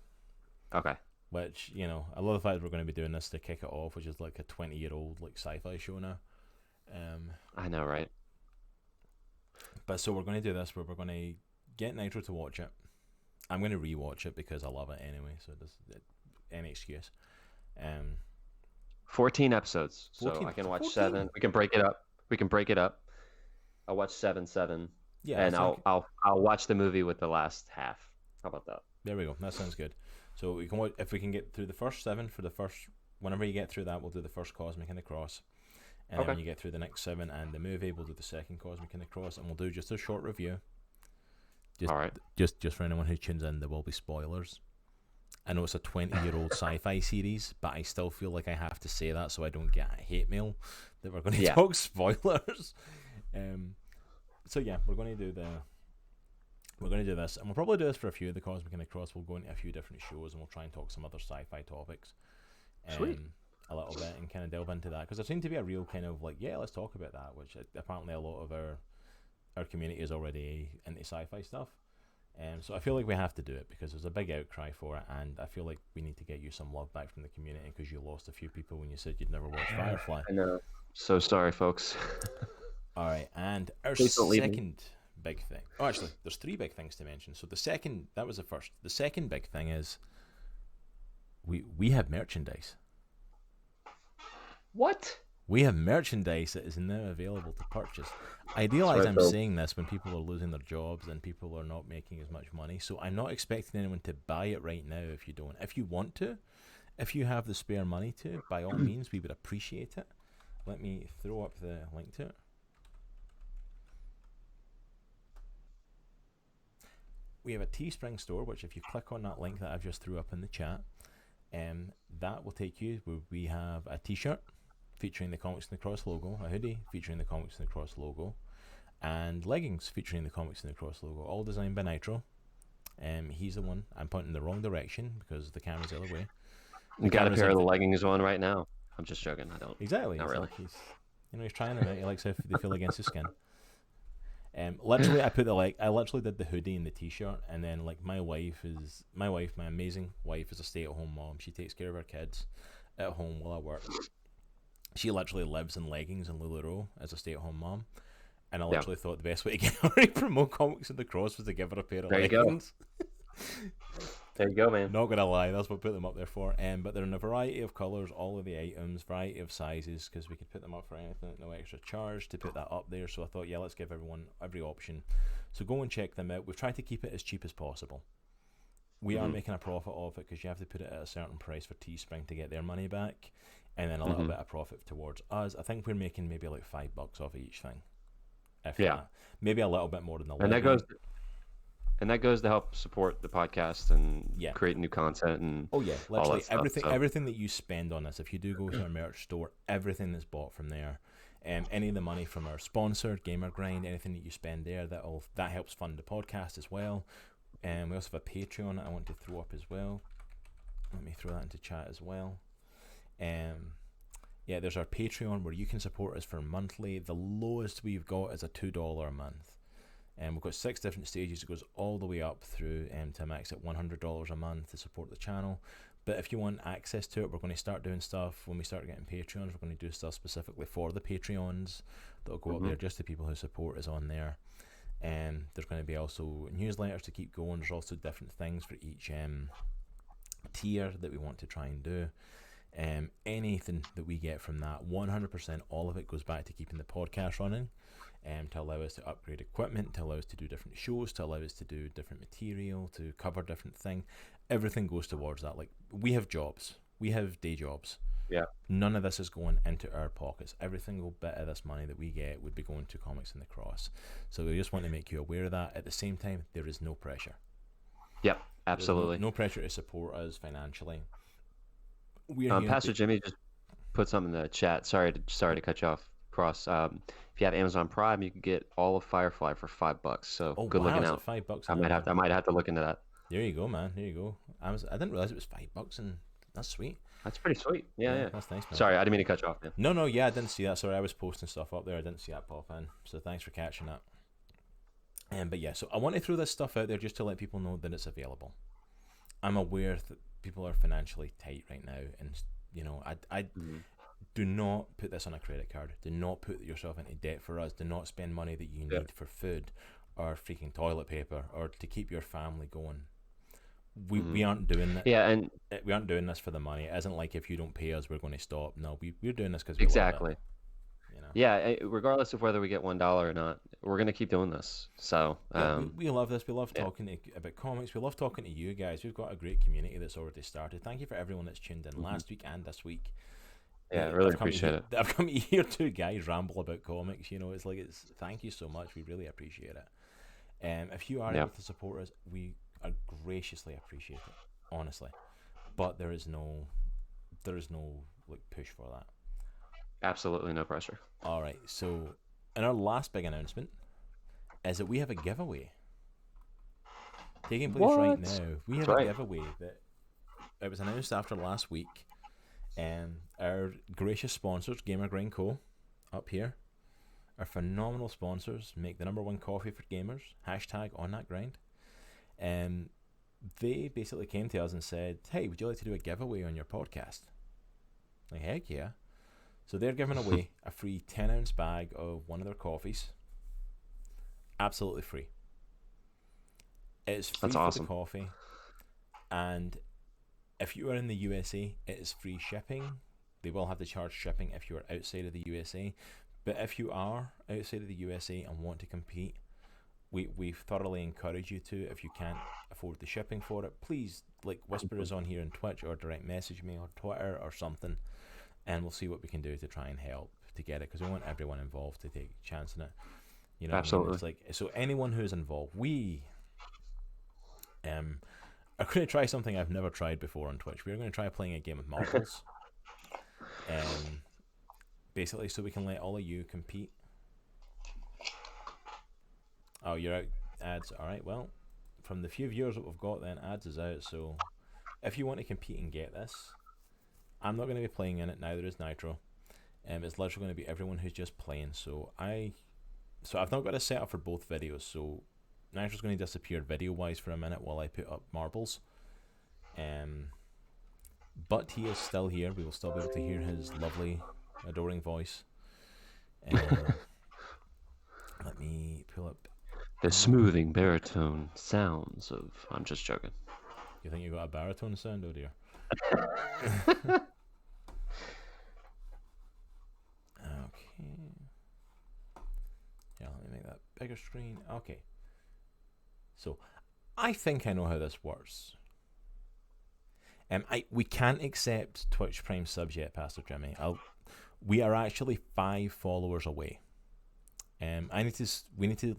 Okay. Which, I love the fact we're going to be doing this to kick it off, which is like a 20-year-old like sci-fi show now. I know, right? But so we're going to do this where we're going to get Nitro to watch it. I'm going to rewatch it because I love it anyway, so there's any excuse. 14 episodes, 14, so I can watch 14. 7. We can break it up. I'll watch 7. Yeah, and I'll watch the movie with the last half. How about that? There we go. That sounds good. So we can watch, if we can get through the first 7 for the first. Whenever you get through that, we'll do the first Cosmic and the Cross, and then when you get through the next 7 and the movie, we'll do the second Cosmic and the Cross, and we'll do just a short review. All right. Just for anyone who tunes in, there will be spoilers. I know it's a 20-year-old sci-fi series, but I still feel like I have to say that so I don't get hate mail that we're going to talk spoilers. So yeah, we're going to do this, and we'll probably do this for a few of the Cosmic and the Cross. We'll go into a few different shows, and we'll try and talk some other sci-fi topics. Sweet. A little bit, and kind of delve into that, because there seems to be a real kind of like, yeah, let's talk about that, which apparently a lot of our community is already into sci-fi stuff. So I feel like we have to do it because there's a big outcry for it, and I feel like we need to get you some love back from the community because you lost a few people when you said you'd never watched Firefly. I know. So sorry, folks. All right, and our second big thing. Oh, actually, there's 3 big things to mention. So that was the first. The second big thing is we have merchandise. What? We have merchandise that is now available to purchase. I realize I'm saying this when people are losing their jobs and people are not making as much money, so I'm not expecting anyone to buy it right now if you don't. If you want to, if you have the spare money to, by all means, we would appreciate it. Let me throw up the link to it. We have a Teespring store, which if you click on that link that I've just threw up in the chat, that will take you where we have a t-shirt featuring the Comics and the Cross logo, a hoodie featuring the Comics and the Cross logo, and leggings featuring the Comics and the Cross logo, all designed by Nitro. He's the one. I'm pointing the wrong direction because the camera's the other way. You got a pair of the leggings on right now. I'm just joking. I don't. Exactly. Not really. Like he's trying them out. He likes how they feel against his skin. Literally, I literally did the hoodie and the t-shirt, and then like my amazing wife is a stay-at-home mom. She takes care of her kids at home while I work. She literally lives in leggings and LuLaRoe as a stay-at-home mom, and I literally thought the best way to get her to promote Comics in the Cross was to give her a pair of leggings. There you go, man. Not gonna lie, that's what I put them up there for. But they're in a variety of colours, all of the items, variety of sizes, because we could put them up for anything at no extra charge to put that up there. So I thought, yeah, let's give everyone every option. So go and check them out. We've tried to keep it as cheap as possible. We are making a profit off it because you have to put it at a certain price for Teespring to get their money back, and then a little bit of profit towards us. I think we're making maybe like $5 off of each thing. If that. Maybe a little bit more than the. And And that goes to help support the podcast and Yeah. create new content and Oh yeah, all literally that stuff. everything. So, Everything that you spend on this, if you do go to our merch store, everything that's bought from there, any of the money from our sponsor, Gamer Grind, anything that you spend there, that helps fund the podcast as well. And we also have a Patreon that I want to throw up as well. Let me throw that into chat as well. Yeah, there's our Patreon where you can support us for monthly. The lowest we've got is a $2 a month. And we've got 6 different stages. It goes all the way up through to a max at $100 a month to support the channel. But if you want access to it, we're going to start doing stuff. When we start getting Patreons, we're going to do stuff specifically for the Patreons that'll go up there just to people who support us on there. There's going to be also newsletters to keep going. There's also different things for each tier that we want to try and do. Anything that we get from that, 100%, all of it goes back to keeping the podcast running. To allow us to upgrade equipment, to allow us to do different shows, to allow us to do different material, to cover different things. Everything goes towards that. Like, we have jobs. We have day jobs. yeah. None of this is going into our pockets. Every single bit of this money that we get would be going to Comics in the Cross. So we just want to make you aware of that. At the same time, there is no pressure. Yep, absolutely. No pressure to support us financially. We're here Pastor Jimmy just put something in the chat. Sorry to cut you off, Cross. If you have Amazon Prime, you can get all of Firefly for $5. So good looking out. $5. I might have to look into that. There you go, man. There you go. I didn't realize it was $5, and that's sweet. That's pretty sweet. Yeah. That's nice, man. Sorry, I didn't mean to cut you off, man. No, yeah, I didn't see that. Sorry, I was posting stuff up there. I didn't see that pop in. So thanks for catching that. But yeah, so I want to throw this stuff out there just to let people know that it's available. I'm aware that people are financially tight right now, and I do not put this on a credit card. Do not put yourself into debt for us. Do not spend money that you need for food or freaking toilet paper or to keep your family going. We aren't doing that. Yeah, and we aren't doing this for the money. It isn't like if you don't pay us, we're going to stop. No, we're doing this because we exactly. love it. Yeah, regardless of whether we get $1 or not, we're gonna keep doing this. So we love this. We love talking about comics. We love talking to you guys. We've got a great community that's already started. Thank you for everyone that's tuned in last week and this week. Yeah, I really appreciate it. I've come to hear 2 guys ramble about comics. It's thank you so much. We really appreciate it. If you are able to support us, we are graciously appreciate it, honestly. But there is no like push for that. Absolutely no pressure. All right, so in our last big announcement is that we have a giveaway taking place right now. We have a giveaway that it was announced after last week. Our gracious sponsors, Gamer Grind Co. up here, are phenomenal sponsors. Make the #1 coffee for gamers. #OnThatGrind. They basically came to us and said, "Hey, would you like to do a giveaway on your podcast?" Like, heck yeah. So they're giving away a free 10-ounce bag of one of their coffees. Absolutely free. It's free That's for awesome. the coffee. And if you are in the USA, it is free shipping. They will have to charge shipping if you are outside of the USA. But if you are outside of the USA and want to compete, we thoroughly encourage you to. If you can't afford the shipping for it, please whisper us on here on Twitch or direct message me on Twitter or something. And we'll see what we can do to try and help to get it, because we want everyone involved to take a chance in it. Absolutely. It's like, so anyone who's involved, we are going to try something I've never tried before on Twitch. We're going to try playing a game of marbles. Basically, so we can let all of you compete. Oh, you're out. Ads. All right. Well, from the few viewers that we've got, then ads is out. So if you want to compete and get this, I'm not going to be playing in it, neither is Nitro. It's literally going to be everyone who's just playing. So I've not got a setup for both videos. So Nitro's going to disappear video-wise for a minute while I put up marbles. But he is still here. We will still be able to hear his lovely, adoring voice. Let me pull up the smoothing baritone sounds of... I'm just joking. You think you got a baritone sound, oh dear? Okay. Yeah, let me make that bigger screen. Okay. So, I think I know how this works. We can't accept Twitch Prime subs yet, Pastor Jimmy. We are actually 5 followers away. We need to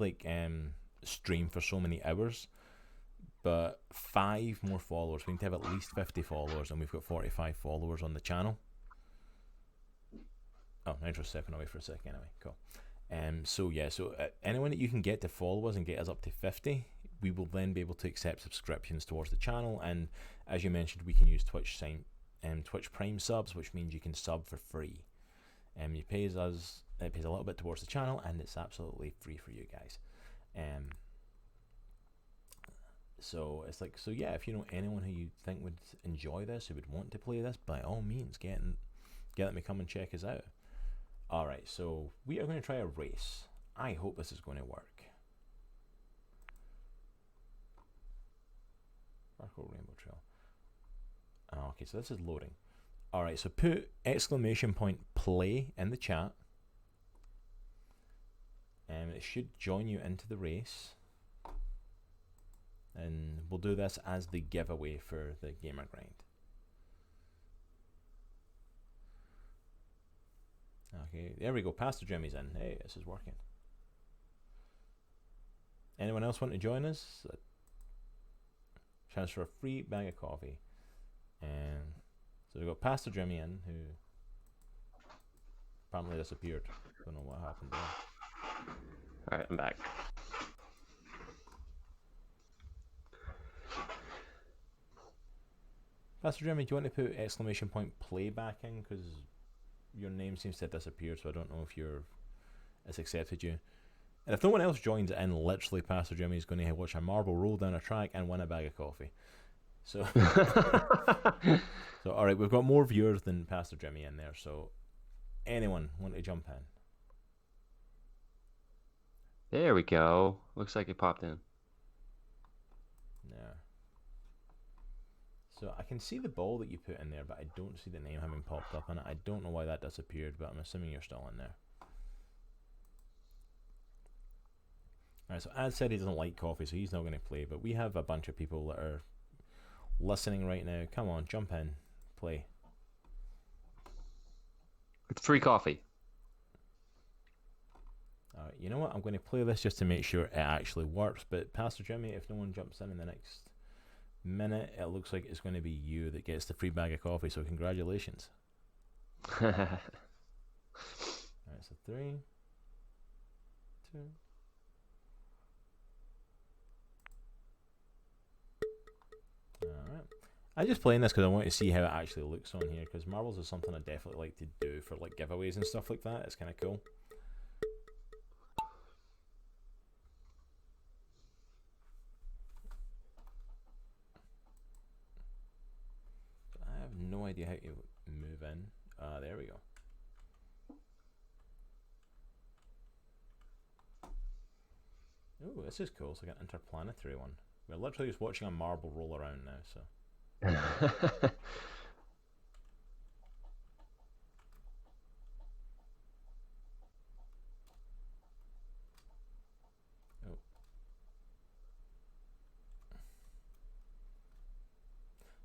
stream for so many hours but 5 more followers. We need to have at least 50 followers, and we've got 45 followers on the channel. Oh, Nitro's stepping away for a second anyway. Cool. So anyone that you can get to follow us and get us up to 50, we will then be able to accept subscriptions towards the channel. And as you mentioned, we can use Twitch Prime subs, which means you can sub for free. It pays a little bit towards the channel, and it's absolutely free for you guys. So it's like, so yeah, if you know anyone who you think would enjoy this, who would want to play this, by all means, get them to come and check us out. Alright, so we are going to try a race. I hope this is going to work. Sparkle Rainbow Trail. Okay, so this is loading. Alright, so put !play in the chat. And it should join you into the race. And we'll do this as the giveaway for the Gamer Grind. Okay, there we go. Pastor Jimmy's in. Hey, this is working. Anyone else want to join us? Chance for a free bag of coffee. And so we've got Pastor Jimmy in, who apparently disappeared. Don't know what happened there. Alright, I'm back. Pastor Jimmy, do you want to put !play back in? Because your name seems to have disappeared, so I don't know if it's accepted you. And if no one else joins in, literally Pastor Jimmy is going to watch a marble roll down a track and win a bag of coffee. So, so alright, we've got more viewers than Pastor Jimmy in there, so anyone want to jump in? There we go. Looks like it popped in. Yeah. So I can see the ball that you put in there, but I don't see the name having popped up in it. I don't know why that disappeared, but I'm assuming you're still in there. Alright, so Ad said he doesn't like coffee, so he's not going to play, but we have a bunch of people that are listening right now. Come on, jump in, play. It's free coffee. Alright, you know what? I'm going to play this just to make sure it actually works, but Pastor Jimmy, if no one jumps in the next minute, it looks like it's going to be you that gets the free bag of coffee, so congratulations. Alright, so 3, 2. Alright. I'm just playing this because I want to see how it actually looks on here, because marbles is something I definitely like to do for like giveaways and stuff like that. It's kind of cool. I have no idea how to move in. There we go. Oh, this is cool. It's like an interplanetary one. We're literally just watching a marble roll around now, so. Oh.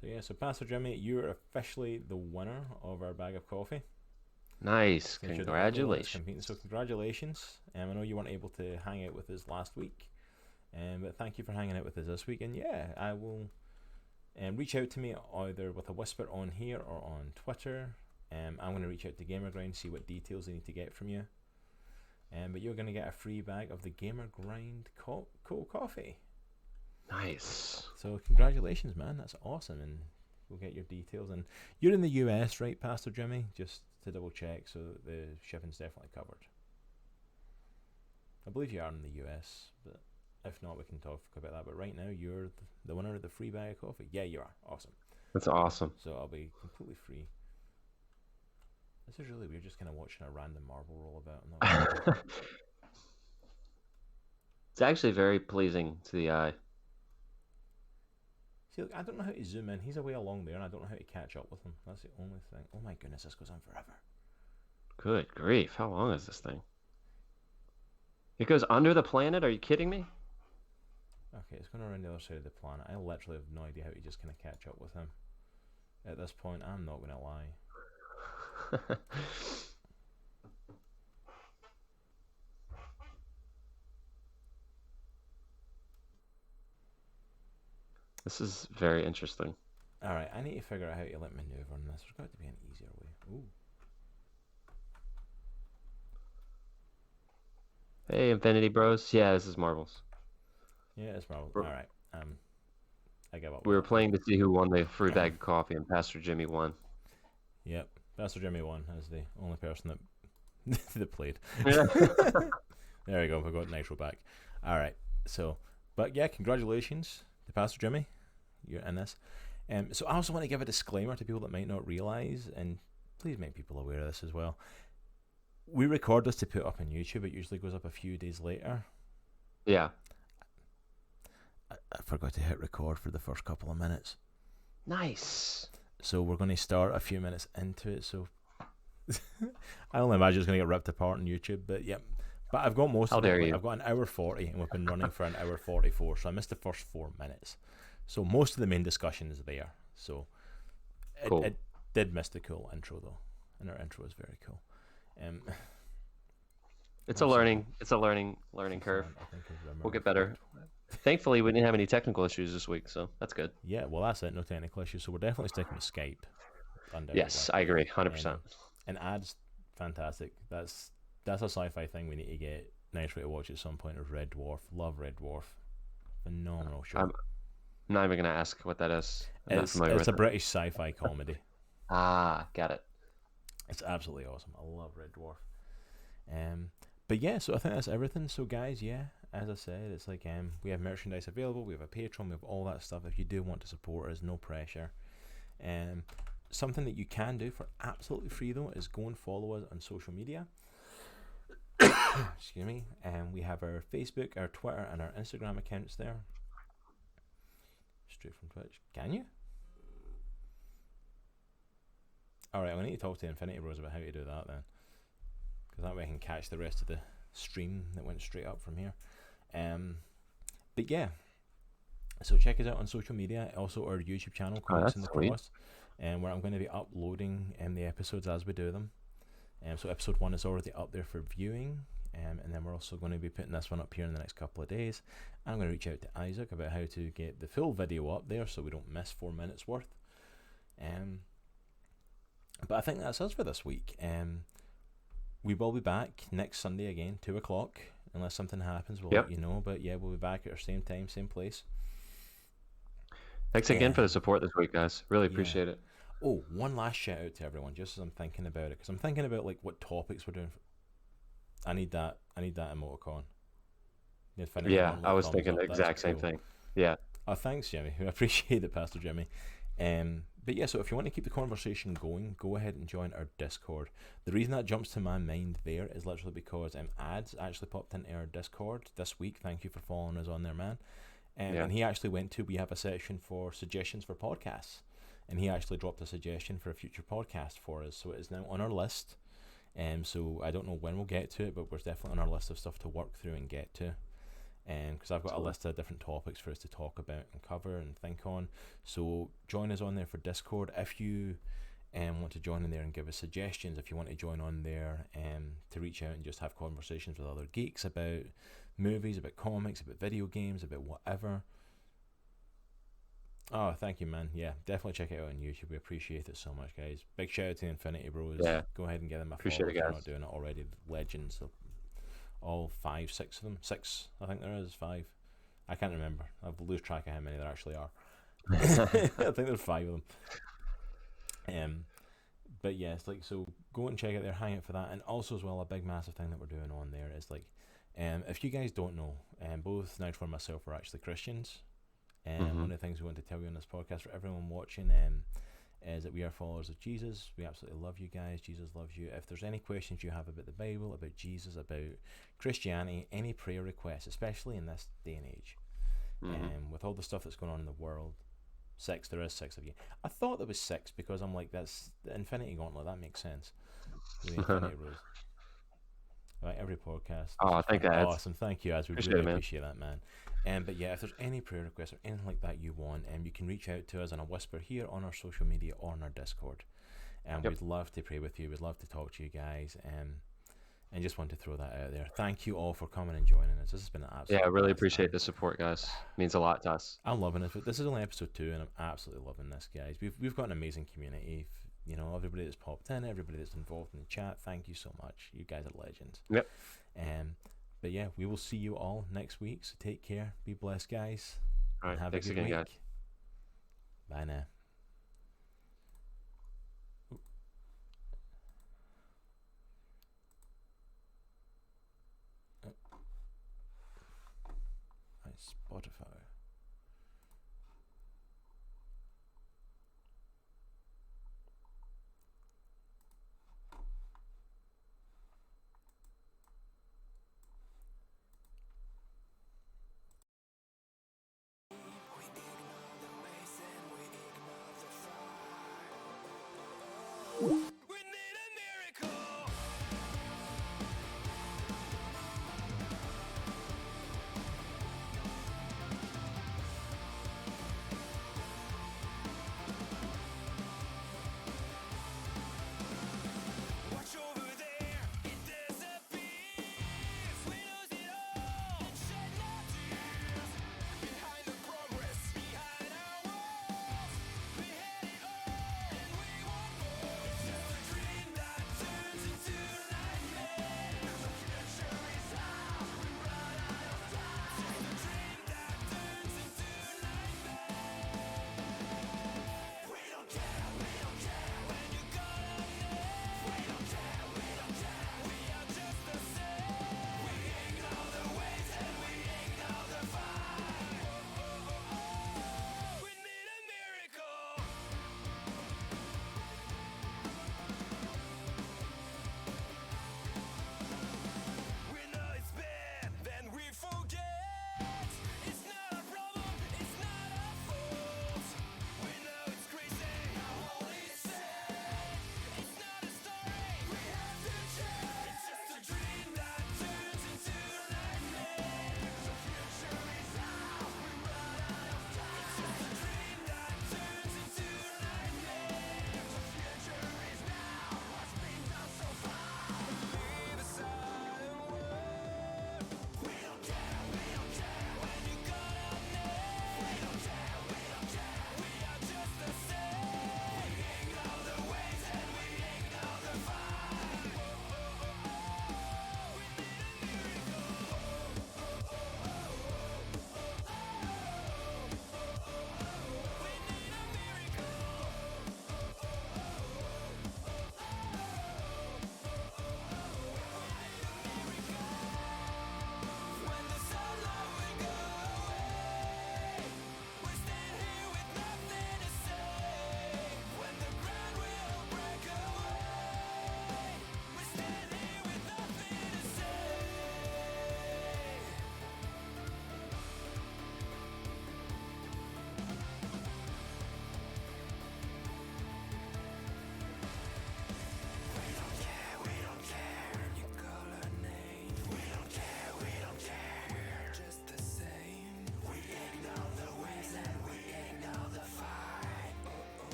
So yeah, so Pastor Jimmy, you're officially the winner of our bag of coffee. Nice, congratulations. So congratulations. I know you weren't able to hang out with us last week, but thank you for hanging out with us this week. And yeah, I will reach out to me either with a whisper on here or on Twitter. I'm going to reach out to GamerGrind, see what details they need to get from you. But you're going to get a free bag of the GamerGrind cold coffee. Nice. So congratulations, man. That's awesome. And we'll get your details. And you're in the US, right, Pastor Jimmy? Just to double check, so the shipping's definitely covered. I believe you are in the US, but if not, we can talk about that. But right now, you're the winner of the free bag of coffee. Yeah, you are. Awesome. That's awesome. So I'll be completely free. This is really weird, just kind of watching a random marble roll about. I'm not It's actually very pleasing to the eye. See, look, I don't know how to zoom in. He's away along there, and I don't know how to catch up with him. That's the only thing. Oh my goodness, this goes on forever. Good grief, how long is this thing? It goes under the planet? Are you kidding me? Okay, it's going around the other side of the planet. I literally have no idea how to just kind of catch up with him. At this point, I'm not going to lie. This is very interesting. All right, I need to figure out how to like maneuver on this. There's got to be an easier way. Ooh. Hey, Infinity Bros. Yeah, this is Marbles. Yeah, it's Marvel. We're- All right. I give up We with were that one. playing to see who won the free bag of coffee, and Pastor Jimmy won. Yep. Pastor Jimmy won as the only person that that played. Yeah. There we go. We got Nitro back. All right. So, but yeah, congratulations to Pastor Jimmy. You're in this. So I also want to give a disclaimer to people that might not realize, and please make people aware of this as well. We record this to put up on YouTube. It usually goes up a few days later. Yeah. I forgot to hit record for the first couple of minutes. Nice. So we're going to start a few minutes into it. So I only imagine it's going to get ripped apart on YouTube. But yeah, but I've got most How of it. dare Like, you. I've got an hour 40 and we've been running for an hour 44. So I missed the first 4 minutes. So most of the main discussion is there. So Cool. it did miss the cool intro though. And our intro is very cool. It's a learning curve. I think I remember We'll get better. Thankfully, we didn't have any technical issues this week, so that's good. Yeah, well, that's it. No technical issues. So we're definitely sticking with Skype. Undoubtedly. Yes, I agree, 100%. And ads, fantastic. That's a sci-fi thing we need to get Nitro to watch at some point. Is Red Dwarf. Love Red Dwarf. Phenomenal show. I'm not even gonna ask what that is. I'm not It's familiar with a it. British sci-fi comedy. Ah, got it. It's absolutely awesome. I love Red Dwarf. But yeah, so I think that's everything. So guys, yeah, as I said, it's like we have merchandise available, we have a Patreon, we have all that stuff. If you do want to support us, no pressure. Something that you can do for absolutely free though is go and follow us on social media. Excuse me. We have our Facebook, our Twitter, and our Instagram accounts there. Straight from Twitch. Can you? Alright, I need to talk to Infinity Bros about how to do that then. Because that way I can catch the rest of the stream that went straight up from here. But yeah. So check us out on social media. Also our YouTube channel, Comics in the sweet. Cross. Where I'm going to be uploading the episodes as we do them. So episode 1 is already up there for viewing. And then we're also going to be putting this one up here in the next couple of days. I'm going to reach out to Isaac about how to get the full video up there so we don't miss 4 minutes worth. But I think that's us for this week. We will be back next Sunday again, 2 o'clock. Unless something happens, we'll let you know. But yeah, we'll be back at our same time, same place. Thanks again for the support this week, guys. Really appreciate it. Oh, one last shout out to everyone, just as I'm thinking about it, because I'm thinking about like what topics we're doing. I need that emoticon. Yeah, I was thinking the exact same thing. Yeah. Oh, thanks, Jimmy. I appreciate it, Pastor Jimmy. But yeah, so if you want to keep the conversation going, go ahead and join our Discord. The reason that jumps to my mind there is literally because ads actually popped into our Discord this week. Thank you for following us on there, man. And he actually we have a section for suggestions for podcasts. And he actually dropped a suggestion for a future podcast for us. So it is now on our list. So I don't know when we'll get to it, but we're definitely on our list of stuff to work through and get to. Because I've got a list of different topics for us to talk about and cover and think on. So join us on there for Discord. If you want to join in there and give us suggestions, if you want to join on there to reach out and just have conversations with other geeks about movies, about comics, about video games, about whatever. Oh, thank you, man. Yeah, definitely check it out on YouTube. We appreciate it so much, guys. Big shout out to Infinity Bros. Yeah. Go ahead and give them a Appreciate follow it, if you're guys. not doing it already. Legends. So all 5, 6 of them. 6, I think there is 5. I can't remember. I've lose track of how many there actually are. I think there's 5 of them. But yeah, it's like, so go and check it there, hang out for that. And also as well, a big massive thing that we're doing on there is like, if you guys don't know, both Nitro and myself are actually Christians. One of the things we want to tell you on this podcast for everyone watching is that we are followers of Jesus. We absolutely love you guys. Jesus loves you. If there's any questions you have about the Bible, about Jesus, about Christianity, any prayer requests, especially in this day and age, with all the stuff that's going on in the world, there is 6 of you. I thought there was 6 because I'm like, that's the Infinity Gauntlet. That makes sense. The Infinity Rose. Right, every podcast. Oh, thank you. Awesome. Thank you, as we really appreciate that, man. But yeah, if there's any prayer requests or anything like that you want, you can reach out to us on a whisper here on our social media or on our Discord. We'd love to pray with you. We'd love to talk to you guys. And just want to throw that out there. Thank you all for coming and joining us. This has been an Yeah, I absolute really blast. appreciate the support, guys. Means a lot to us. I'm loving it. This is only episode 2, and I'm absolutely loving this, guys. We've got an amazing community. You know, everybody that's popped in, everybody that's involved in the chat. Thank you so much. You guys are legends. Yep. But yeah, we will see you all next week. So take care. Be blessed, guys. All right. And have Thanks a good again, week. guys. Bye now. Spotify.